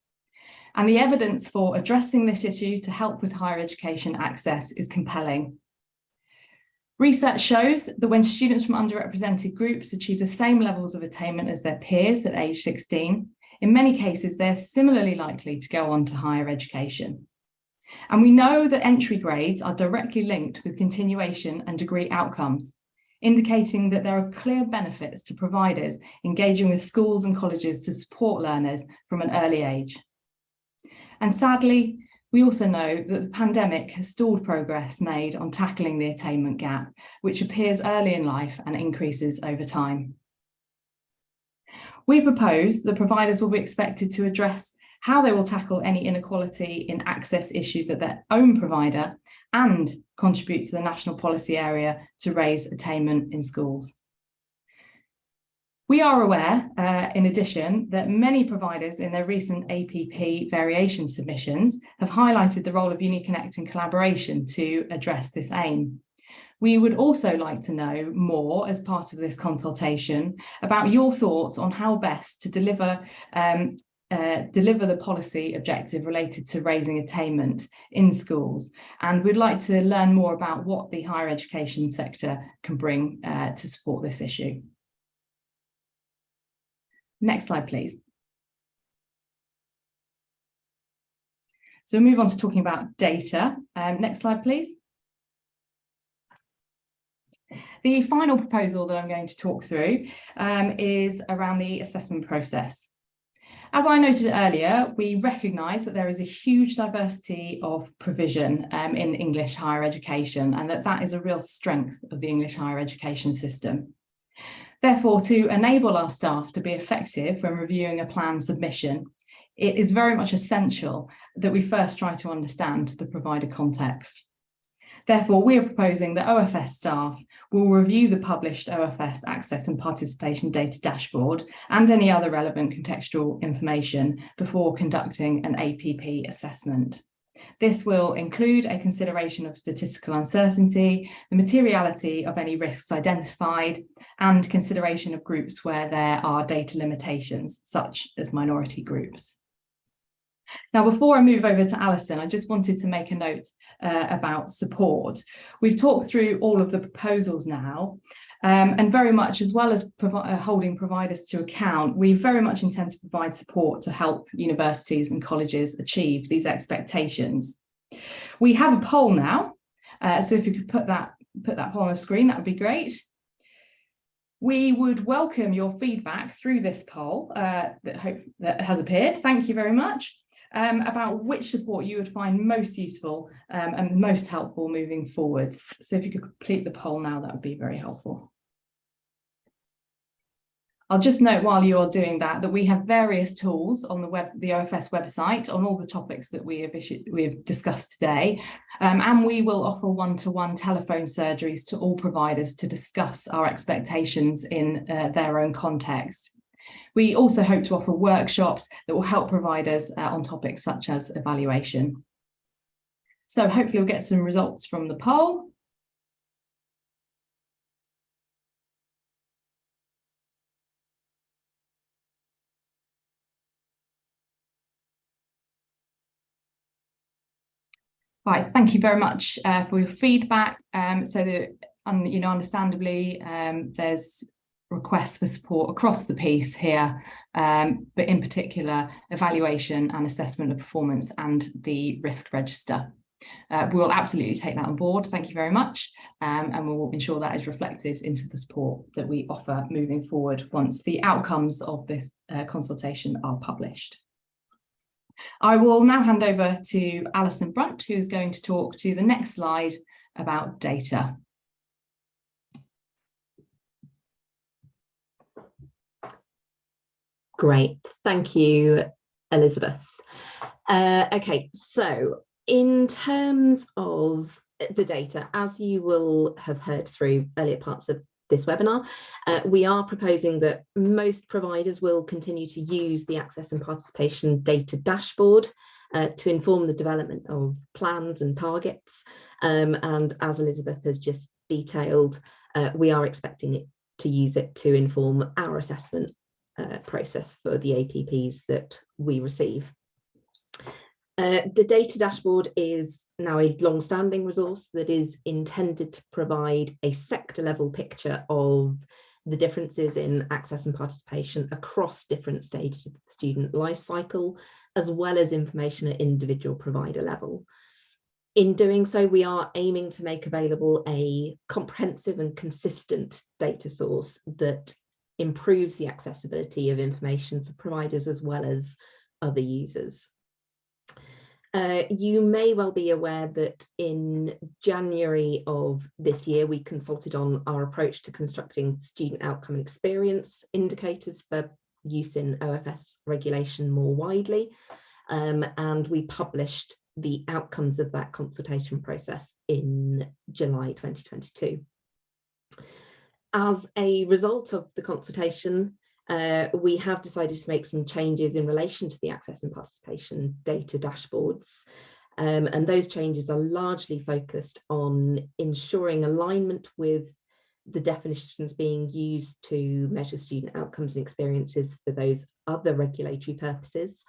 And the evidence for addressing this issue to help with higher education access is compelling. Research shows that when students from underrepresented groups achieve the same levels of attainment as their peers at age 16, in many cases, they're similarly likely to go on to higher education. And we know that entry grades are directly linked with continuation and degree outcomes, indicating that there are clear benefits to providers engaging with schools and colleges to support learners from an early age. And sadly, we also know that the pandemic has stalled progress made on tackling the attainment gap, which appears early in life and increases over time. We propose that providers will be expected to address how they will tackle any inequality in access issues at their own provider and contribute to the national policy area to raise attainment in schools. We are aware, in addition, that many providers in their recent APP variation submissions have highlighted the role of UniConnect and collaboration to address this aim. We would also like to know more as part of this consultation about your thoughts on how best to deliver the policy objective related to raising attainment in schools. And we'd like to learn more about what the higher education sector can bring to support this issue. Next slide, please. So we'll move on to talking about data. Next slide, please. The final proposal that I'm going to talk through is around the assessment process. As I noted earlier, we recognise that there is a huge diversity of provision in English higher education, and that is a real strength of the English higher education system. Therefore, to enable our staff to be effective when reviewing a plan submission, it is very much essential that we first try to understand the provider context. Therefore, we are proposing that OFS staff will review the published OFS access and participation data dashboard and any other relevant contextual information before conducting an APP assessment. This will include a consideration of statistical uncertainty, the materiality of any risks identified, and consideration of groups where there are data limitations, such as minority groups. Now, before I move over to Alison, I just wanted to make a note about support. We've talked through all of the proposals now, and very much, as well as holding providers to account, we very much intend to provide support to help universities and colleges achieve these expectations. We have a poll now, so if you could put that poll on the screen, that would be great. We would welcome your feedback through this poll that has appeared. Thank you very much. About which support you would find most useful and most helpful moving forwards. So if you could complete the poll now, that would be very helpful. I'll just note while you're doing that we have various tools on the OFS website on all the topics that we have discussed today, and we will offer one-to-one telephone surgeries to all providers to discuss our expectations in their own context. We also hope to offer workshops that will help providers on topics such as evaluation. So hopefully you'll get some results from the poll. Right, thank you very much for your feedback. So that, understandably, there's requests for support across the piece here, but in particular, evaluation and assessment of performance and the risk register. We will absolutely take that on board. Thank you very much. And we will ensure that is reflected into the support that we offer moving forward once the outcomes of this consultation are published. I will now hand over to Alison Brunt, who is going to talk to the next slide about data. Great, thank you, Elizabeth. Okay, so in terms of the data, as you will have heard through earlier parts of this webinar, we are proposing that most providers will continue to use the access and participation data dashboard to inform the development of plans and targets. And as Elizabeth has just detailed, we are expecting it to use it to inform our assessment process for the APPs that we receive. The data dashboard is now a long-standing resource that is intended to provide a sector-level picture of the differences in access and participation across different stages of the student life cycle, as well as information at individual provider level. In doing so, we are aiming to make available a comprehensive and consistent data source that improves the accessibility of information for providers as well as other users. You may well be aware that in January of this year, we consulted on our approach to constructing student outcome and experience indicators for use in OFS regulation more widely. And we published the outcomes of that consultation process in July 2022. As a result of the consultation, we have decided to make some changes in relation to the access and participation data dashboards. And those changes are largely focused on ensuring alignment with the definitions being used to measure student outcomes and experiences for those other regulatory purposes,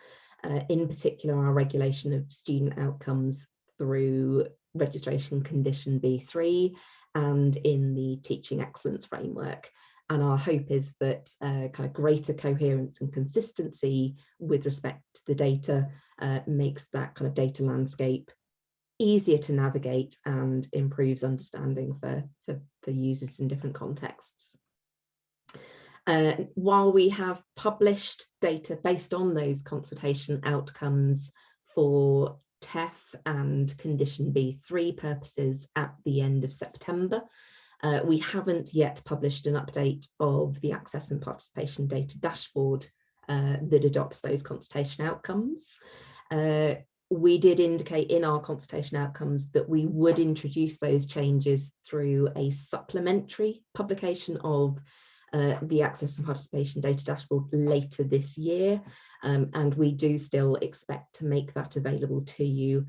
in particular our regulation of student outcomes through registration condition B3 and in the teaching excellence framework. And our hope is that kind of greater coherence and consistency with respect to the data makes that kind of data landscape easier to navigate and improves understanding for users in different contexts. While we have published data based on those consultation outcomes for TEF and condition B3 purposes at the end of September, we haven't yet published an update of the access and participation data dashboard that adopts those consultation outcomes. We did indicate in our consultation outcomes that we would introduce those changes through a supplementary publication of the access and participation data dashboard later this year. And we do still expect to make that available to you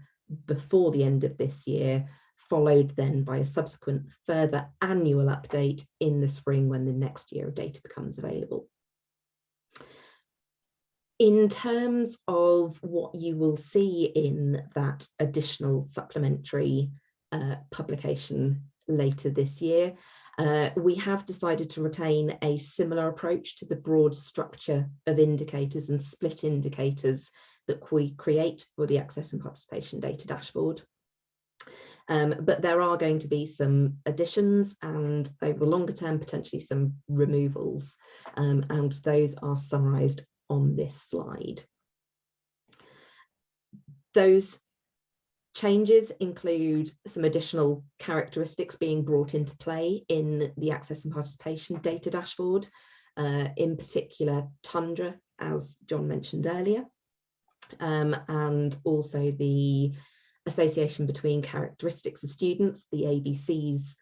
before the end of this year, followed then by a subsequent further annual update in the spring when the next year of data becomes available. In terms of what you will see in that additional supplementary publication later this year, we have decided to retain a similar approach to the broad structure of indicators and split indicators that we create for the access and participation data dashboard. But there are going to be some additions and over the longer term, potentially some removals, and those are summarised on this slide. Those changes include some additional characteristics being brought into play in the access and participation data dashboard, in particular Tundra, as John mentioned earlier, and also the association between characteristics of students, the ABCs,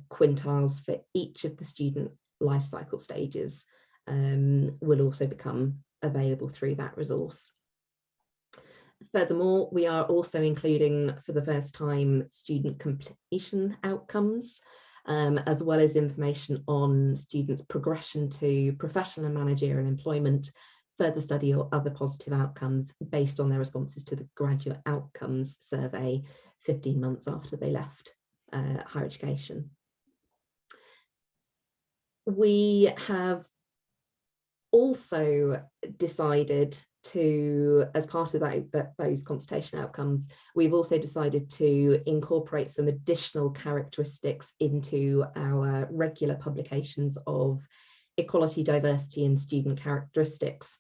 quintiles for each of the student life cycle stages will also become available through that resource. Furthermore, we are also including for the first time student completion outcomes, as well as information on students' progression to professional and managerial employment, further study or other positive outcomes based on their responses to the graduate outcomes survey 15 months after they left higher education. We have also decided to, as part of those consultation outcomes, we've also decided to incorporate some additional characteristics into our regular publications of equality, diversity and student characteristics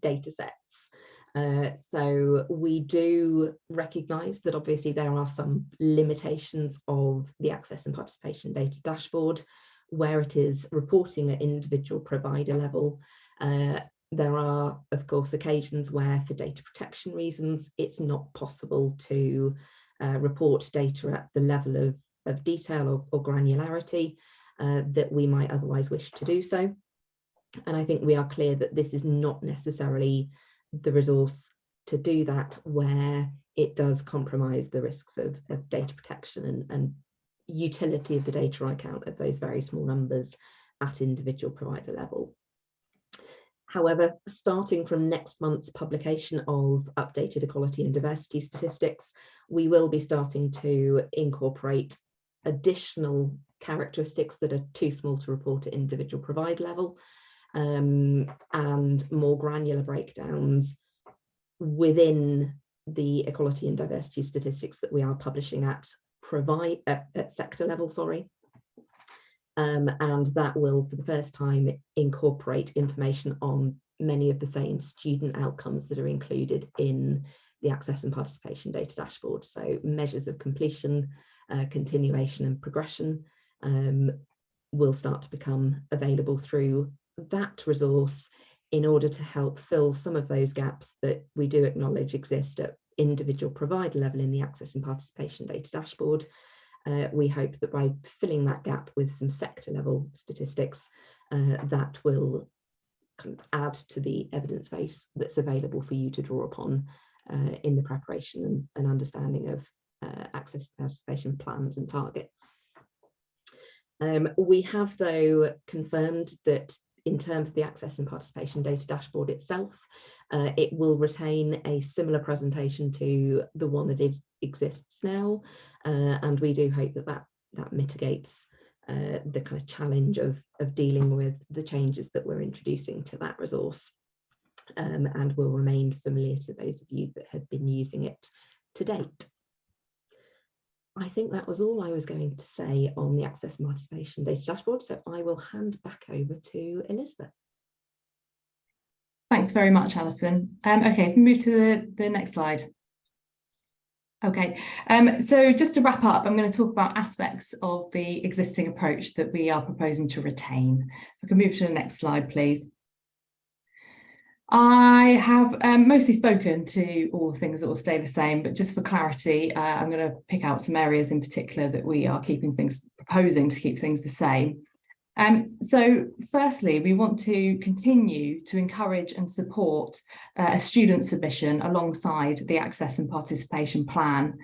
data sets. So we do recognise that obviously there are some limitations of the access and participation data dashboard where it is reporting at individual provider level. There are, of course, occasions where for data protection reasons, it's not possible to report data at the level of detail or granularity that we might otherwise wish to do so. And I think we are clear that this is not necessarily the resource to do that where it does compromise the risks of data protection and utility of the data on account of those very small numbers at individual provider level. However, starting from next month's publication of updated equality and diversity statistics, we will be starting to incorporate additional characteristics that are too small to report at individual provider level, and more granular breakdowns within the equality and diversity statistics that we are publishing at sector level, and that will, for the first time, incorporate information on many of the same student outcomes that are included in the access and participation data dashboard. So measures of completion, continuation and progression will start to become available through that resource in order to help fill some of those gaps that we do acknowledge exist at individual provider level in the access and participation data dashboard. We hope that by filling that gap with some sector level statistics, that will kind of add to the evidence base that's available for you to draw upon in the preparation and understanding of access and participation plans and targets. We have, though, confirmed that in terms of the access and participation data dashboard itself, it will retain a similar presentation to the one that exists now, and we do hope that that mitigates the kind of challenge of dealing with the changes that we're introducing to that resource, and will remain familiar to those of you that have been using it to date. I think that was all I was going to say on the access and participation data dashboard, so I will hand back over to Elizabeth. Thanks very much, Alison. Okay, if we move to the next slide. Okay, so just to wrap up, I'm going to talk about aspects of the existing approach that we are proposing to retain. If I can move to the next slide, please. I have mostly spoken to all the things that will stay the same, but just for clarity, I'm going to pick out some areas in particular that we are proposing to keep things the same. So firstly, we want to continue to encourage and support a student submission alongside the access and participation plan.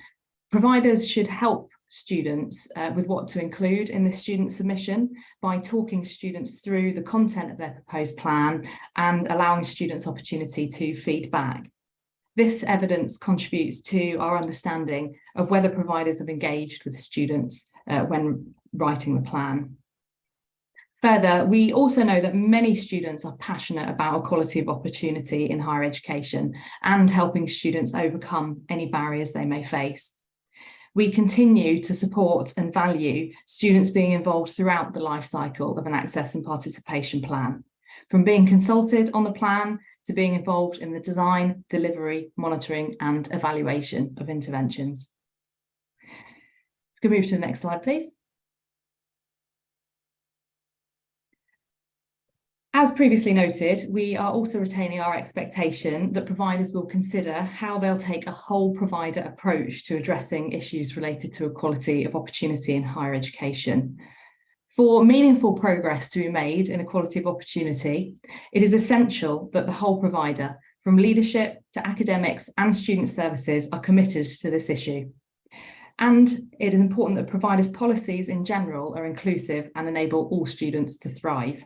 Providers should help students with what to include in the student submission by talking students through the content of their proposed plan and allowing students opportunity to feed back. This evidence contributes to our understanding of whether providers have engaged with students when writing the plan. Further, we also know that many students are passionate about equality of opportunity in higher education and helping students overcome any barriers they may face. We continue to support and value students being involved throughout the life cycle of an access and participation plan, from being consulted on the plan to being involved in the design, delivery, monitoring and evaluation of interventions. We can move to the next slide, please. As previously noted, we are also retaining our expectation that providers will consider how they'll take a whole provider approach to addressing issues related to equality of opportunity in higher education. For meaningful progress to be made in equality of opportunity, it is essential that the whole provider, from leadership to academics and student services, are committed to this issue. And it is important that providers' policies in general are inclusive and enable all students to thrive.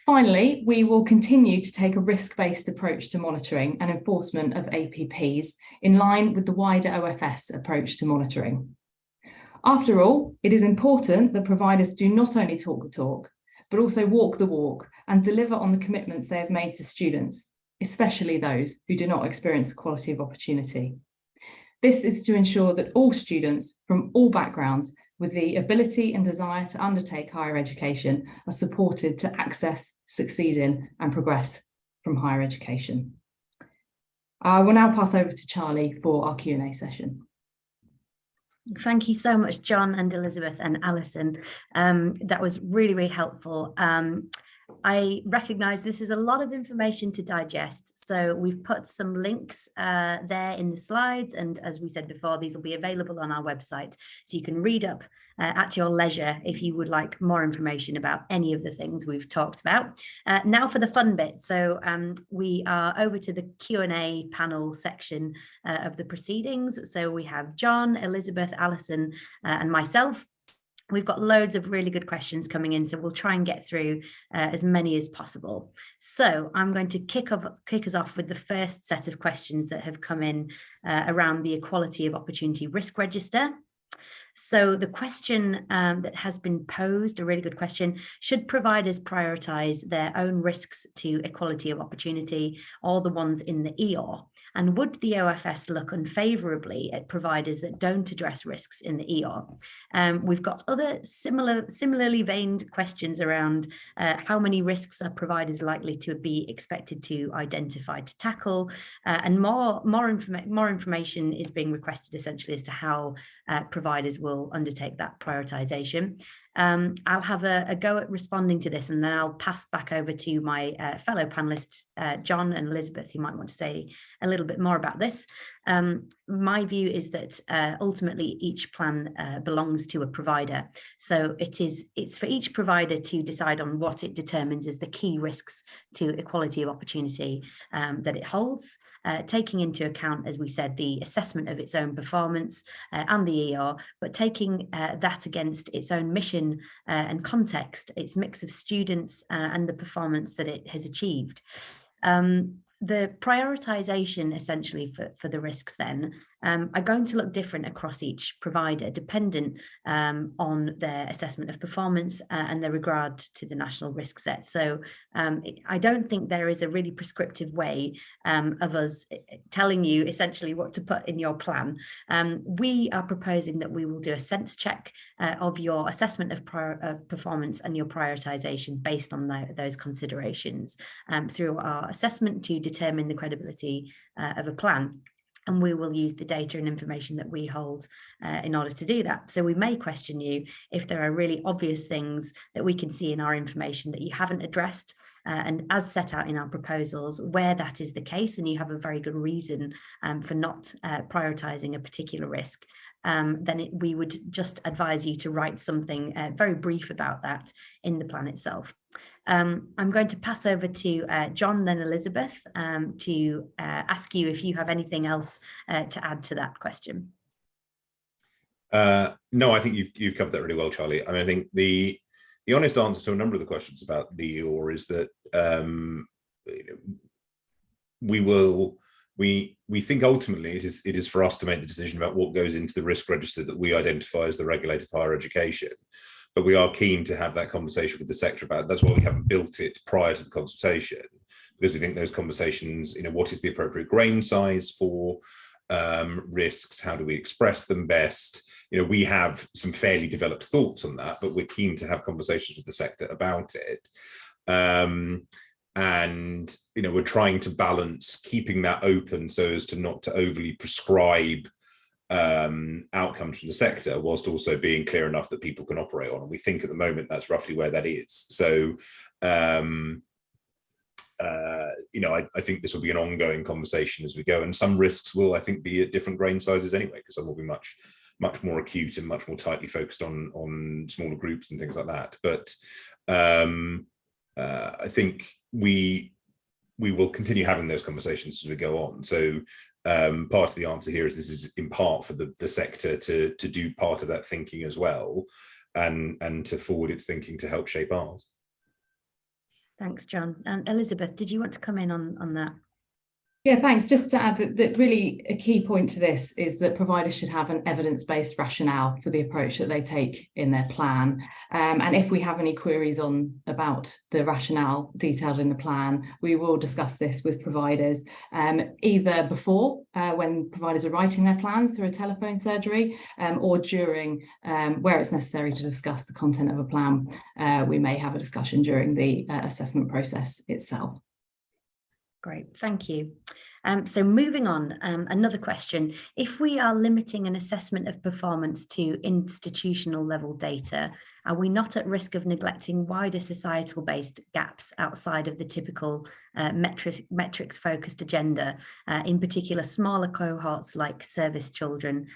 Finally, we will continue to take a risk-based approach to monitoring and enforcement of APPs in line with the wider OFS approach to monitoring. After all, it is important that providers do not only talk the talk, but also walk the walk and deliver on the commitments they have made to students, especially those who do not experience equality of opportunity. This is to ensure that all students from all backgrounds with the ability and desire to undertake higher education are supported to access, succeed in and progress from higher education. I will now pass over to Charlie for our Q&A session. Thank you so much, John and Elizabeth and Alison. That was really, really helpful. I recognise this is a lot of information to digest, so we've put some links there in the slides, and as we said before, these will be available on our website, so you can read up at your leisure if you would like more information about any of the things we've talked about. Now for the fun bit. So we are over to the Q&A panel section of the proceedings. So we have John, Elizabeth, Alison, and myself. We've got loads of really good questions coming in, so we'll try and get through as many as possible. So I'm going to kick us off with the first set of questions that have come in around the Equality of Opportunity Risk Register. So the question that has been posed, a really good question, should providers prioritise their own risks to equality of opportunity or the ones in the EOR? And would the OFS look unfavourably at providers that don't address risks in the EOR? We've got other similarly veined questions around how many risks are providers likely to be expected to identify to tackle, and more information is being requested essentially as to how providers will undertake that prioritisation. I'll have a go at responding to this, and then I'll pass back over to my fellow panelists, John and Elizabeth, who might want to say a little bit more about this. My view is that ultimately each plan belongs to a provider. So it's for each provider to decide on what it determines as the key risks to equality of opportunity that it holds, taking into account, as we said, the assessment of its own performance and the ER, but taking that against its own mission and context, its mix of students and the performance that it has achieved. The prioritisation essentially for the risks then are going to look different across each provider, dependent on their assessment of performance and their regard to the national risk set. So I don't think there is a really prescriptive way of us telling you essentially what to put in your plan. We are proposing that we will do a sense check of your assessment of performance and your prioritisation based on those considerations through our assessment to determine the credibility of a plan. And we will use the data and information that we hold in order to do that. So we may question you if there are really obvious things that we can see in our information that you haven't addressed. And as set out in our proposals, where that is the case and you have a very good reason for not prioritising a particular risk, then we would just advise you to write something very brief about that in the plan itself. I'm going to pass over to John, then Elizabeth, to ask you if you have anything else to add to that question. No, I think you've covered that really well, Charlie. I mean, I think the honest answer to a number of the questions about the EOR is that we think ultimately it is for us to make the decision about what goes into the risk register that we identify as the regulator of higher education. But we are keen to have that conversation with the sector about it. That's why we haven't built it prior to the consultation, because we think those conversations, what is the appropriate grain size for risks? How do we express them best? We have some fairly developed thoughts on that, but we're keen to have conversations with the sector about it. And we're trying to balance keeping that open so as to not to overly prescribe outcomes from the sector, whilst also being clear enough that people can operate on. And we think at the moment that's roughly where that is. So I think this will be an ongoing conversation as we go, and some risks will, I think, be at different grain sizes anyway, because some will be much more acute and much more tightly focused on smaller groups and things like that. But I think we will continue having those conversations as we go on. So part of the answer here is this is in part for the sector to do part of that thinking as well, and to forward its thinking to help shape ours. Thanks, John. And Elizabeth, did you want to come in on that? Yeah, thanks. Just to add that really a key point to this is that providers should have an evidence-based rationale for the approach that they take in their plan. And if we have any queries about the rationale detailed in the plan, we will discuss this with providers, either before, when providers are writing their plans through a telephone surgery, or during, where it's necessary to discuss the content of a plan. We may have a discussion during the assessment process itself. Great, thank you. So moving on, another question. If we are limiting an assessment of performance to institutional level data, are we not at risk of neglecting wider societal based gaps outside of the typical metrics focused agenda, in particular smaller cohorts like service children?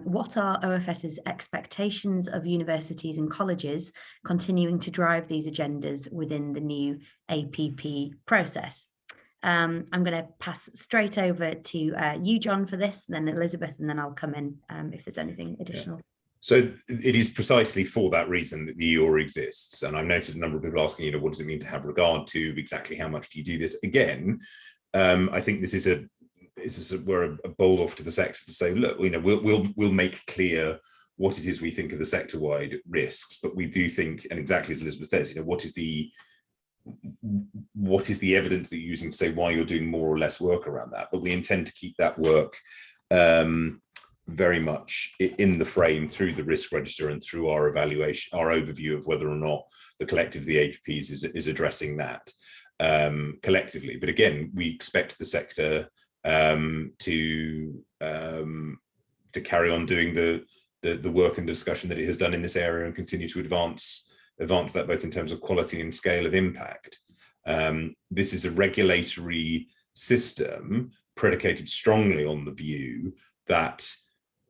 What are OFS's expectations of universities and colleges continuing to drive these agendas within the new APP process? I'm going to pass straight over to you, John, for this, then Elizabeth, and then I'll come in if there's anything additional. Yeah. So it is precisely for that reason that the EOR exists. And I've noted a number of people asking, what does it mean to have regard to? Exactly how much do you do this? Again, I think this is we're a bowl off to the sector to say, look, we'll make clear what it is we think are the sector-wide risks, but we do think, and exactly as Elizabeth says, what is the evidence that you're using to say why you're doing more or less work around that? But we intend to keep that work very much in the frame through the risk register and through our evaluation, our overview of whether or not the collective of the APPs is addressing that collectively. But again, we expect the sector to carry on doing the work and discussion that it has done in this area and continue to advance that both in terms of quality and scale of impact. This is a regulatory system predicated strongly on the view that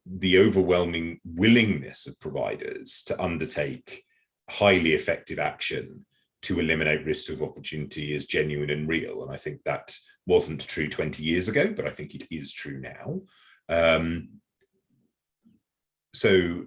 the overwhelming willingness of providers to undertake highly effective action to eliminate risks of opportunity is genuine and real. And I think that wasn't true 20 years ago, but I think it is true now. So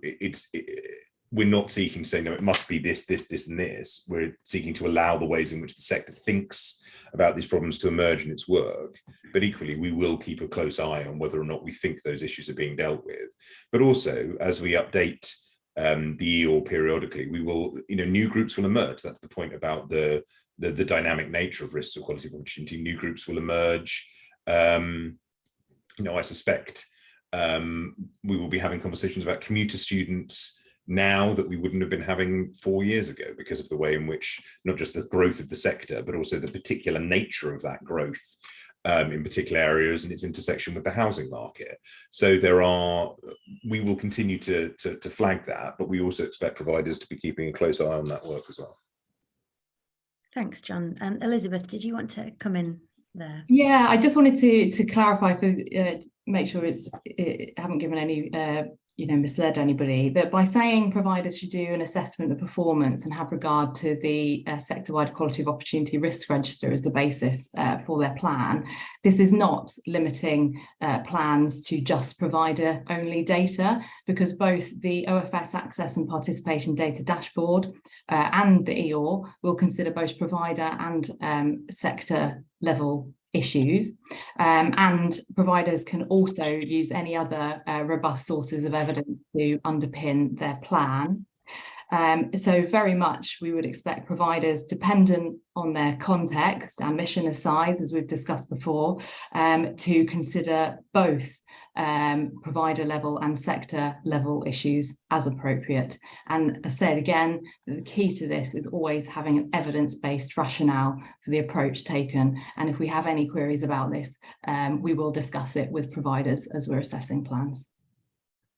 we're not seeking to say, no, it must be this, this, this, and this. We're seeking to allow the ways in which the sector thinks about these problems to emerge in its work. But equally, we will keep a close eye on whether or not we think those issues are being dealt with. But also, as we update the EOR periodically, we will, new groups will emerge. That's the point about the dynamic nature of risks of quality of opportunity. New groups will emerge. I suspect we will be having conversations about commuter students now that we wouldn't have been having 4 years ago, because of the way in which not just the growth of the sector, but also the particular nature of that growth in particular areas and its intersection with the housing market. So we will continue to flag that, but we also expect providers to be keeping a close eye on that work as well. Thanks, John. Elizabeth, did you want to come in there? Yeah, I just wanted to clarify, make sure I haven't given any misled anybody, that by saying providers should do an assessment of performance and have regard to the sector-wide quality of opportunity risk register as the basis for their plan, this is not limiting plans to just provider-only data, because both the OFS Access and Participation Data Dashboard and the EOR will consider both provider and sector level issues, and providers can also use any other robust sources of evidence to underpin their plan. So very much we would expect providers, dependent on their context and mission of size, as we've discussed before, to consider both provider level and sector level issues as appropriate. And I said again, the key to this is always having an evidence-based rationale for the approach taken. And if we have any queries about this, we will discuss it with providers as we're assessing plans.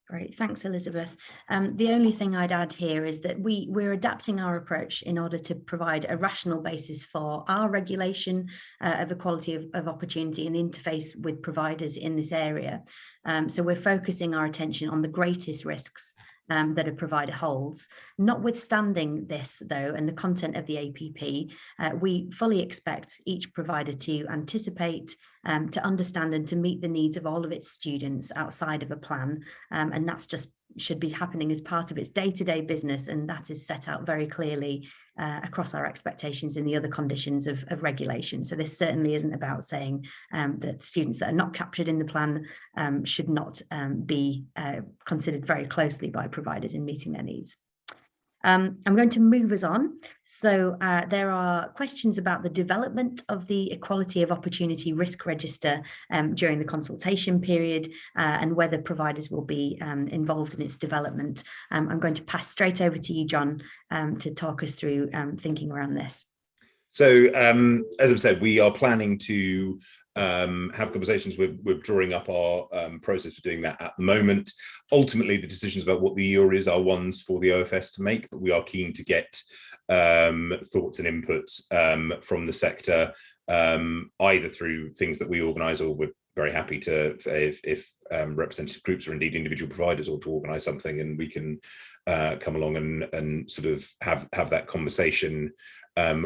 Great, thanks, Elizabeth. The only thing I'd add here is that we're adapting our approach in order to provide a rational basis for our regulation of equality of opportunity and the interface with providers in this area. So we're focusing our attention on the greatest risks that a provider holds. Notwithstanding this, though, and the content of the APP, we fully expect each provider to anticipate, to understand and to meet the needs of all of its students outside of a plan. And that's just should be happening as part of its day-to-day business, and that is set out very clearly across our expectations in the other conditions of regulation. So this certainly isn't about saying that students that are not captured in the plan should not be considered very closely by providers in meeting their needs. I'm going to move us on. So there are questions about the development of the Equality of Opportunity Risk Register during the consultation period and whether providers will be involved in its development. I'm going to pass straight over to you, John, to talk us through thinking around this. So as I've said, we are planning to have conversations. We're drawing up our process for doing that at the moment. Ultimately, the decisions about what the year is are ones for the OFS to make, but we are keen to get thoughts and inputs from the sector, either through things that we organise, or we're very happy to, if representative groups or indeed individual providers ought to organise something, and we can come along and sort of have that conversation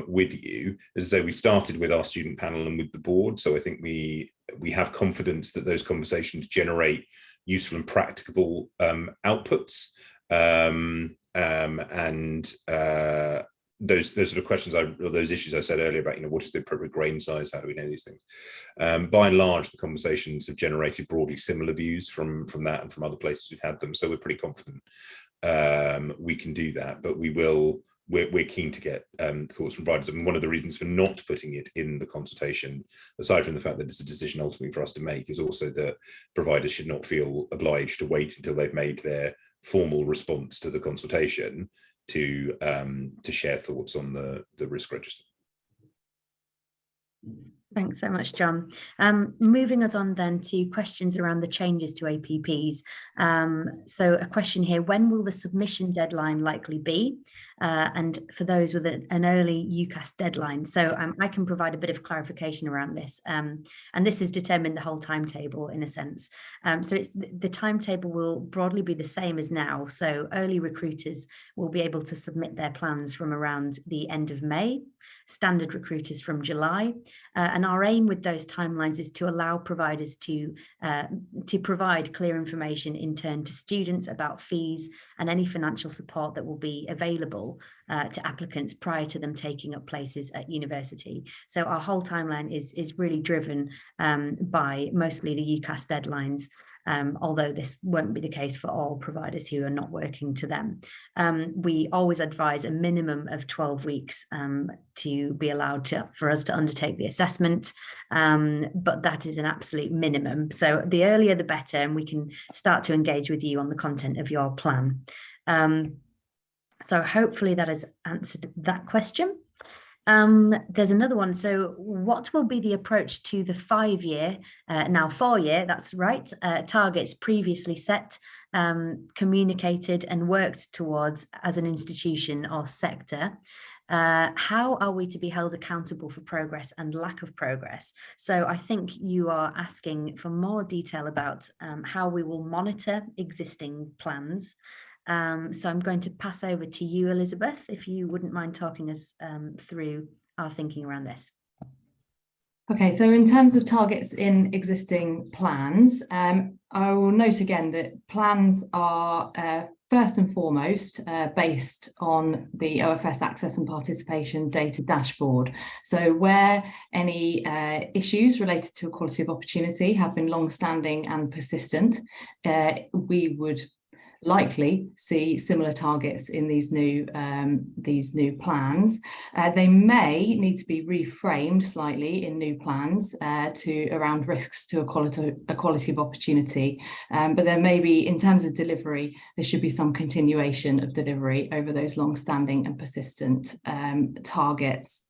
with you. As I say, we started with our student panel and with the board, so I think we have confidence that those conversations generate useful and practicable outputs, and those sort of questions or those issues I said earlier about, what is the appropriate grain size, how do we know these things, by and large the conversations have generated broadly similar views from that and from other places we've had them, so we're pretty confident we can do that. But we're keen to get thoughts from providers. And one of the reasons for not putting it in the consultation, aside from the fact that it's a decision ultimately for us to make, is also that providers should not feel obliged to wait until they've made their formal response to the consultation to share thoughts on the risk register. Thanks so much, John. Moving us on then to questions around the changes to APPs. So a question here: when will the submission deadline likely be? And for those with an early UCAS deadline. So I can provide a bit of clarification around this. And this has determined the whole timetable in a sense. So the timetable will broadly be the same as now. So early recruiters will be able to submit their plans from around the end of May, standard recruiters from July. And our aim with those timelines is to allow providers to provide clear information in turn to students about fees and any financial support that will be available to applicants prior to them taking up places at university. So our whole timeline is really driven by mostly the UCAS deadlines, although this won't be the case for all providers who are not working to them. We always advise a minimum of 12 weeks to be allowed for us to undertake the assessment, but that is an absolute minimum. So the earlier the better, and we can start to engage with you on the content of your plan. So hopefully that has answered that question. There's another one. So what will be the approach to the 5-year, now 4-year, that's right, targets previously set, communicated and worked towards as an institution or sector? How are we to be held accountable for progress and lack of progress? So I think you are asking for more detail about how we will monitor existing plans. So I'm going to pass over to you, Elizabeth, if you wouldn't mind talking us through our thinking around this. Okay, so in terms of targets in existing plans, I will note again that plans are first and foremost based on the OFS Access and Participation Data Dashboard. So where any issues related to equality of opportunity have been long-standing and persistent, we would likely see similar targets in these new plans. They may need to be reframed slightly in new plans to around risks to equality of opportunity, but there may be, in terms of delivery, there should be some continuation of delivery over those long-standing and persistent targets.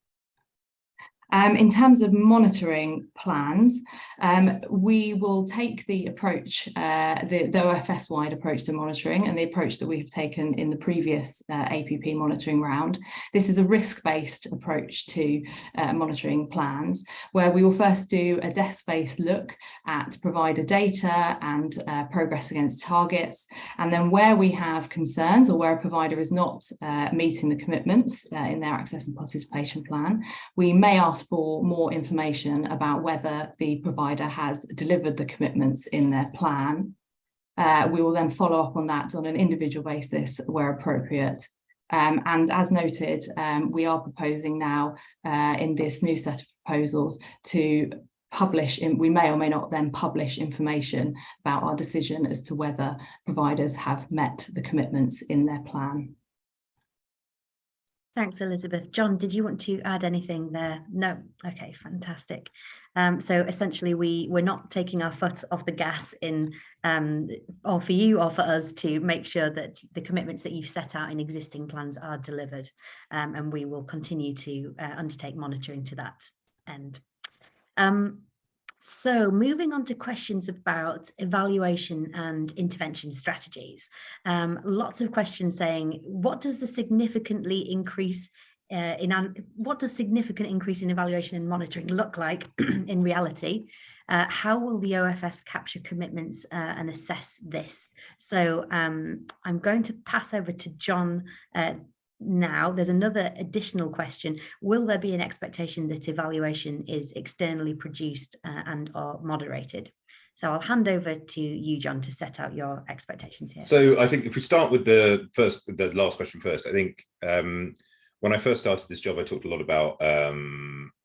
In terms of monitoring plans, we will take the approach, the OFS-wide approach to monitoring, and the approach that we have taken in the previous APP monitoring round. This is a risk-based approach to monitoring plans, where we will first do a desk-based look at provider data and progress against targets, and then where we have concerns or where a provider is not meeting the commitments in their access and participation plan, we may ask for more information about whether the provider has delivered the commitments in their plan. We will then follow up on that on an individual basis where appropriate. And as noted, we are proposing now in this new set of proposals to publish, we may or may not then publish information about our decision as to whether providers have met the commitments in their plan. Thanks, Elizabeth. John, did you want to add anything there? No. Okay, fantastic. So essentially, we're not taking our foot off the gas in, or for you or for us, to make sure that the commitments that you've set out in existing plans are delivered, and we will continue to undertake monitoring to that end. So moving on to questions about evaluation and intervention strategies. Lots of questions saying, what does the significantly increase what does significant increase in evaluation and monitoring look like in reality? How will the OFS capture commitments and assess this? So I'm going to pass over to John now. There's another additional question. Will there be an expectation that evaluation is externally produced and or moderated? So I'll hand over to you, John, to set out your expectations here. So I think if we start with the last question first, I think when I first started this job, I talked a lot about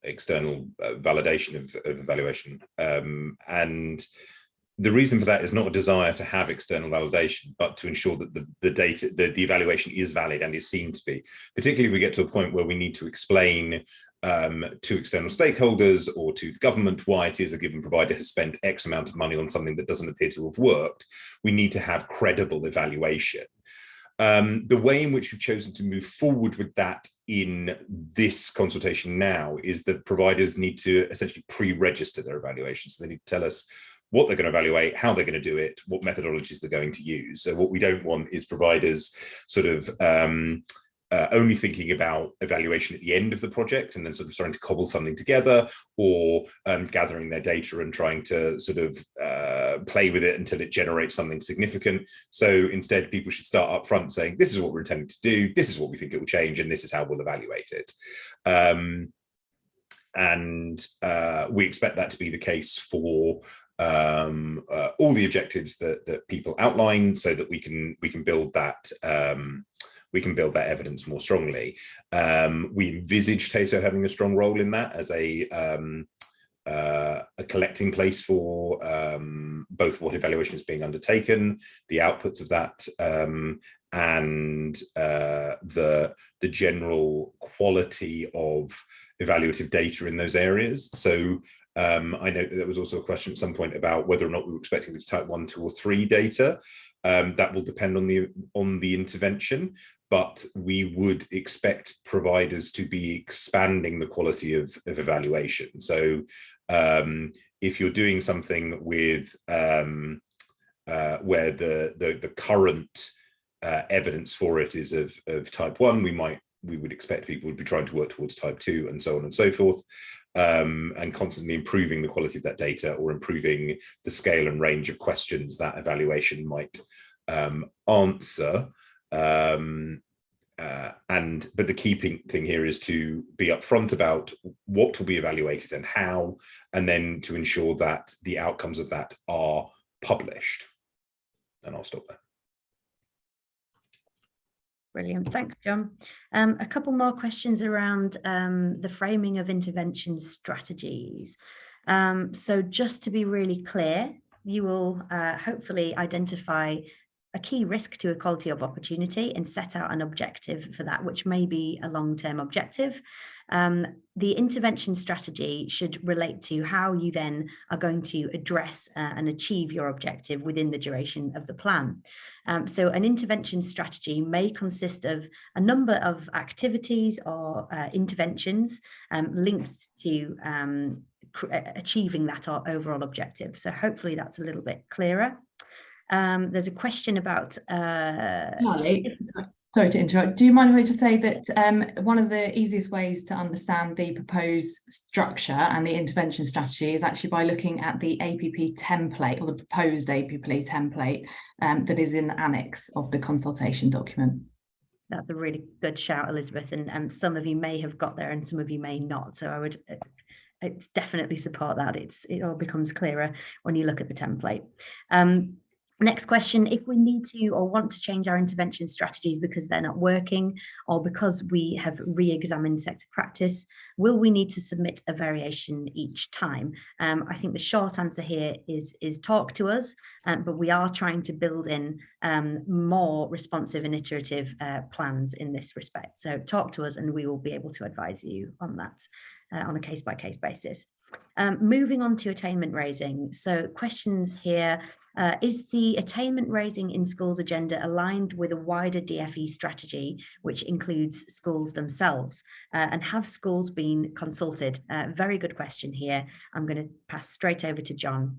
external validation of evaluation. And the reason for that is not a desire to have external validation, but to ensure that the data, the evaluation is valid and is seen to be. Particularly if we get to a point where we need to explain to external stakeholders or to the government why it is a given provider has spent X amount of money on something that doesn't appear to have worked, we need to have credible evaluation. The way in which we've chosen to move forward with that in this consultation now is that providers need to essentially pre-register their evaluations. So they need to tell us what they're going to evaluate, how they're going to do it, what methodologies they're going to use. So what we don't want is providers sort of only thinking about evaluation at the end of the project and then sort of starting to cobble something together, or gathering their data and trying to sort of play with it until it generates something significant. So instead, people should start up front saying, this is what we're intending to do, this is what we think it will change, and this is how we'll evaluate it. And we expect that to be the case for all the objectives that people outline, so that we can build that evidence more strongly. We envisage TASO having a strong role in that as a collecting place for both what evaluation is being undertaken, the outputs of that, and the general quality of evaluative data in those areas. So I know that there was also a question at some point about whether or not we were expecting it to type 1, 2, or 3 data. That will depend on the intervention, but we would expect providers to be expanding the quality of evaluation. So if you're doing something with where the current evidence for it is of type 1, we would expect people would be trying to work towards type 2, and so on and so forth, and constantly improving the quality of that data, or improving the scale and range of questions that evaluation might answer. But the key thing here is to be upfront about what will be evaluated and how, and then to ensure that the outcomes of that are published. And I'll stop there. Brilliant, thanks, John. A couple more questions around the framing of intervention strategies. So just to be really clear, you will hopefully identify a key risk to equality of opportunity and set out an objective for that, which may be a long-term objective. The intervention strategy should relate to how you then are going to address and achieve your objective within the duration of the plan. So an intervention strategy may consist of a number of activities or interventions linked to achieving that overall objective. So hopefully that's a little bit clearer. There's a question about Charlie, sorry to interrupt. Do you mind if I just say that one of the easiest ways to understand the proposed structure and the intervention strategy is actually by looking at the APP template, or the proposed APP template that is in the annex of the consultation document. That's a really good shout, Elizabeth, and some of you may have got there and some of you may not. So I would definitely support that. It all becomes clearer when you look at the template. Next question, if we need to or want to change our intervention strategies because they're not working or because we have re-examined sector practice, will we need to submit a variation each time? I think the short answer here is talk to us, but we are trying to build in more responsive and iterative plans in this respect. So talk to us and we will be able to advise you on that on a case-by-case basis. Moving on to attainment raising. So questions here. Is the attainment raising in schools agenda aligned with a wider DFE strategy, which includes schools themselves? And have schools been consulted? Very good question here. I'm going to pass straight over to John.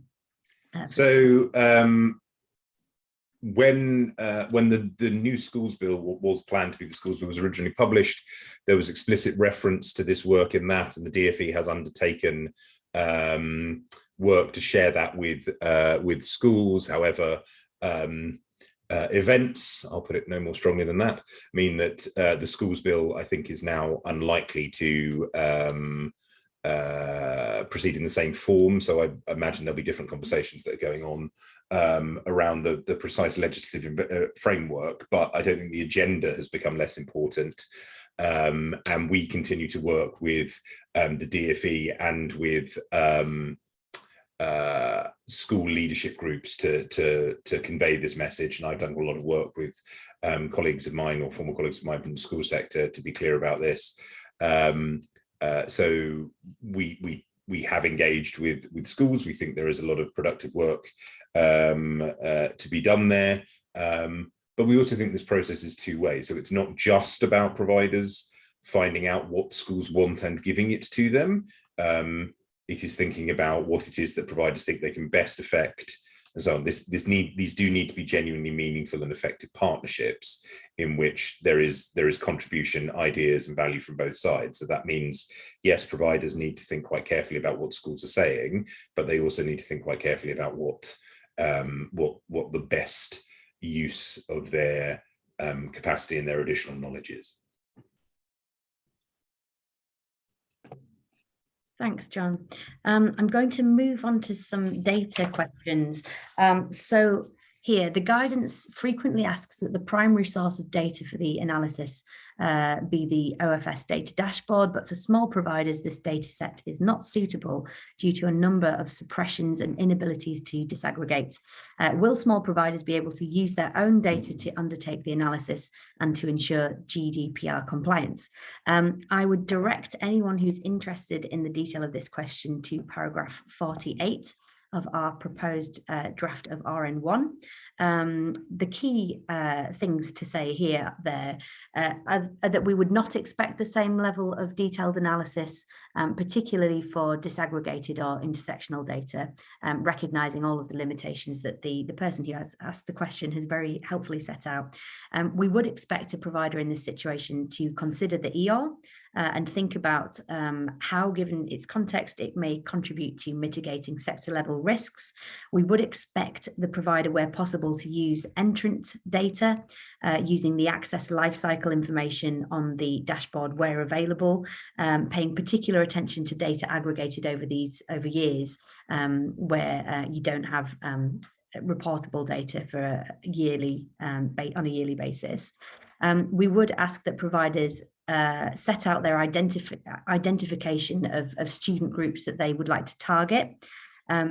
When the new schools bill was planned to be the schools bill was originally published, there was explicit reference to this work in that, and the DFE has undertaken work to share that with schools. However, events, I'll put it no more strongly than that, mean that the schools bill, I think, is now unlikely to proceed in the same form. So I imagine there'll be different conversations that are going on around the precise legislative framework, but I don't think the agenda has become less important. And we continue to work with the DFE and with school leadership groups to convey this message. And I've done a lot of work with colleagues of mine or former colleagues of mine from the school sector to be clear about this. So we have engaged with schools. We think there is a lot of productive work to be done there. But we also think this process is two ways. So it's not just about providers finding out what schools want and giving it to them. It is thinking about what it is that providers think they can best affect, and so on. These do need to be genuinely meaningful and effective partnerships in which there is contribution, ideas, and value from both sides. So that means, yes, providers need to think quite carefully about what schools are saying, but they also need to think quite carefully about what the best use of their capacity and their additional knowledge is. Thanks, John. I'm going to move on to some data questions. So here, the guidance frequently asks that the primary source of data for the analysis be the OFS data dashboard, but for small providers, this data set is not suitable due to a number of suppressions and inabilities to disaggregate. Will small providers be able to use their own data to undertake the analysis and to ensure GDPR compliance? I would direct anyone who's interested in the detail of this question to paragraph 48 of our proposed draft of RN1. The key things to say here are that we would not expect the same level of detailed analysis, particularly for disaggregated or intersectional data, recognizing all of the limitations that the person who has asked the question has very helpfully set out. We would expect a provider in this situation to consider the ER and think about how, given its context, it may contribute to mitigating sector level risks. We would expect the provider, where possible, to use entrant data using the access lifecycle information on the dashboard where available, paying particular attention to data aggregated over years where you don't have reportable data for a yearly on a yearly basis. We would ask that providers set out their identification of student groups that they would like to target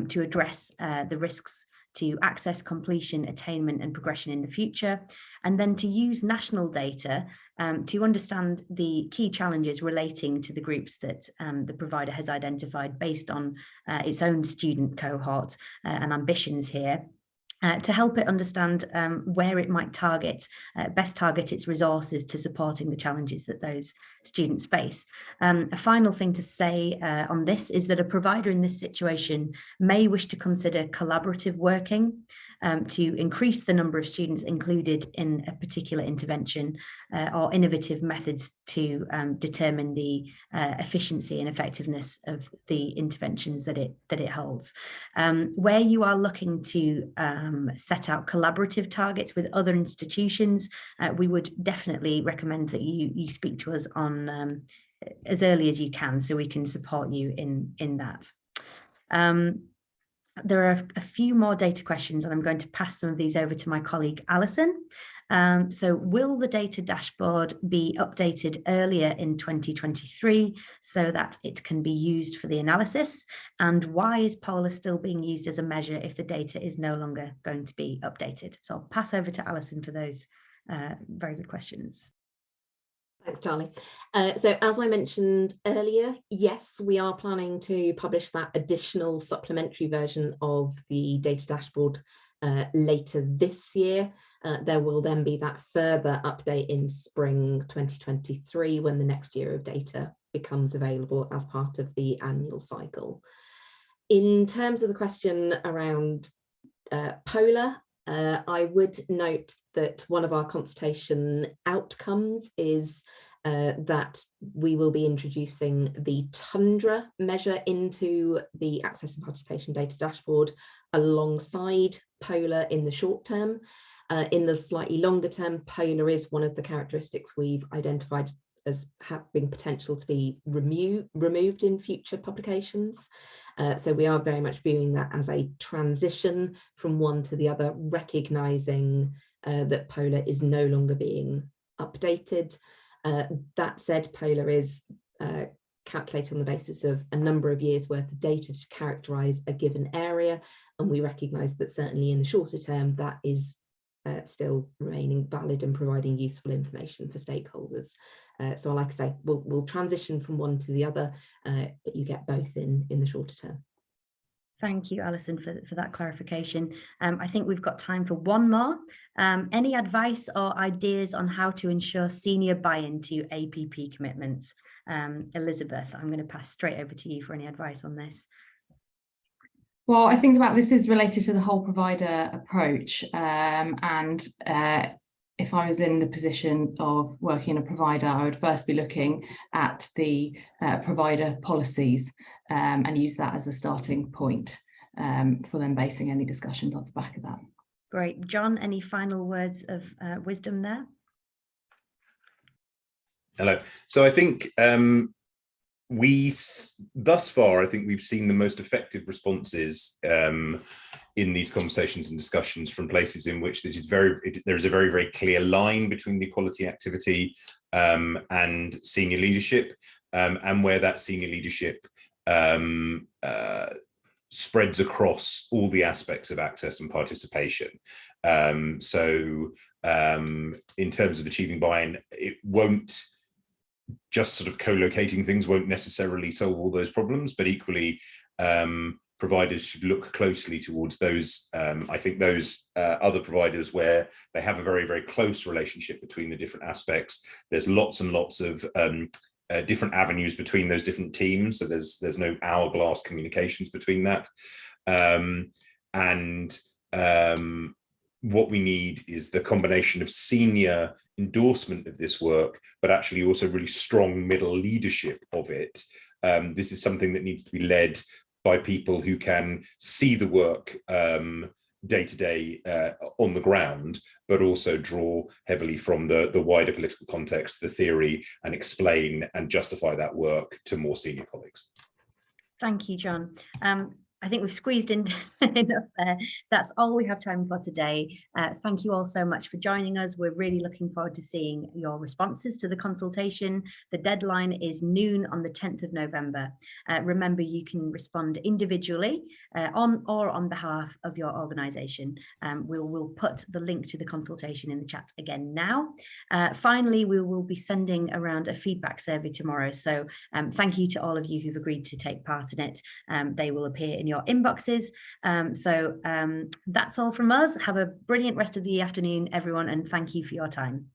to address the risks to access, completion, attainment, and progression in the future, and then to use national data to understand the key challenges relating to the groups that the provider has identified based on its own student cohort and ambitions here. To help it understand where it might best target its resources to supporting the challenges that those students face. A final thing to say on this is that a provider in this situation may wish to consider collaborative working to increase the number of students included in a particular intervention or innovative methods to determine the efficiency and effectiveness of the interventions that it holds. Where you are looking to set out collaborative targets with other institutions, we would definitely recommend that you speak to us on as early as you can, so we can support you in that. there are a few more data questions, and I'm going to pass some of these over to my colleague Alison. So will the data dashboard be updated earlier in 2023 so that it can be used for the analysis? And why is Polar still being used as a measure if the data is no longer going to be updated? So I'll pass over to Alison for those very good questions. Thanks, Charlie. So as I mentioned earlier, yes, we are planning to publish that additional supplementary version of the data dashboard later this year. There will then be that further update in spring 2023 when the next year of data becomes available as part of the annual cycle. In terms of the question around Polar, I would note that one of our consultation outcomes is that we will be introducing the Tundra measure into the Access and Participation Data Dashboard alongside Polar in the short term. In the slightly longer term, Polar is one of the characteristics we've identified as having potential to be removed in future publications. So we are very much viewing that as a transition from one to the other, recognising that Polar is no longer being updated. That said, Polar is calculated on the basis of a number of years worth of data to characterise a given area, and we recognise that certainly in the shorter term that is still remaining valid and providing useful information for stakeholders. So like I say, we'll transition from one to the other, but you get both in the shorter term. Thank you, Alison, for that clarification. I think we've got time for one more. Any advice or ideas on how to ensure senior buy-in to APP commitments? Elizabeth, I'm going to pass straight over to you for any advice on this. Well, I think about this is related to the whole provider approach, if I was in the position of working in a provider, I would first be looking at the provider policies and use that as a starting point for them basing any discussions off the back of that. Great. John, any final words of wisdom there? Hello. So I think thus far, I think we've seen the most effective responses in these conversations and discussions from places in which there is a very, very clear line between the equality activity and senior leadership, and where that senior leadership spreads across all the aspects of access and participation. So in terms of achieving buy-in, it won't just sort of co-locating things won't necessarily solve all those problems, but equally providers should look closely towards those, I think those other providers where they have a very, very close relationship between the different aspects. There's lots and lots of different avenues between those different teams. So there's no hourglass communications between that. What we need is the combination of senior endorsement of this work, but actually also really strong middle leadership of it. This is something that needs to be led by people who can see the work day to day on the ground, but also draw heavily from the wider political context, the theory, and explain and justify that work to more senior colleagues. Thank you, John. I think we've squeezed in enough there. That's all we have time for today. Thank you all so much for joining us. We're really looking forward to seeing your responses to the consultation. The deadline is noon on the 10th of November. Remember, you can respond individually on or on behalf of your organisation. We'll put the link to the consultation in the chat again now. Finally, we will be sending around a feedback survey tomorrow. So thank you to all of you who've agreed to take part in it. They will appear in your inboxes. That's all from us. Have a brilliant rest of the afternoon, everyone, and thank you for your time.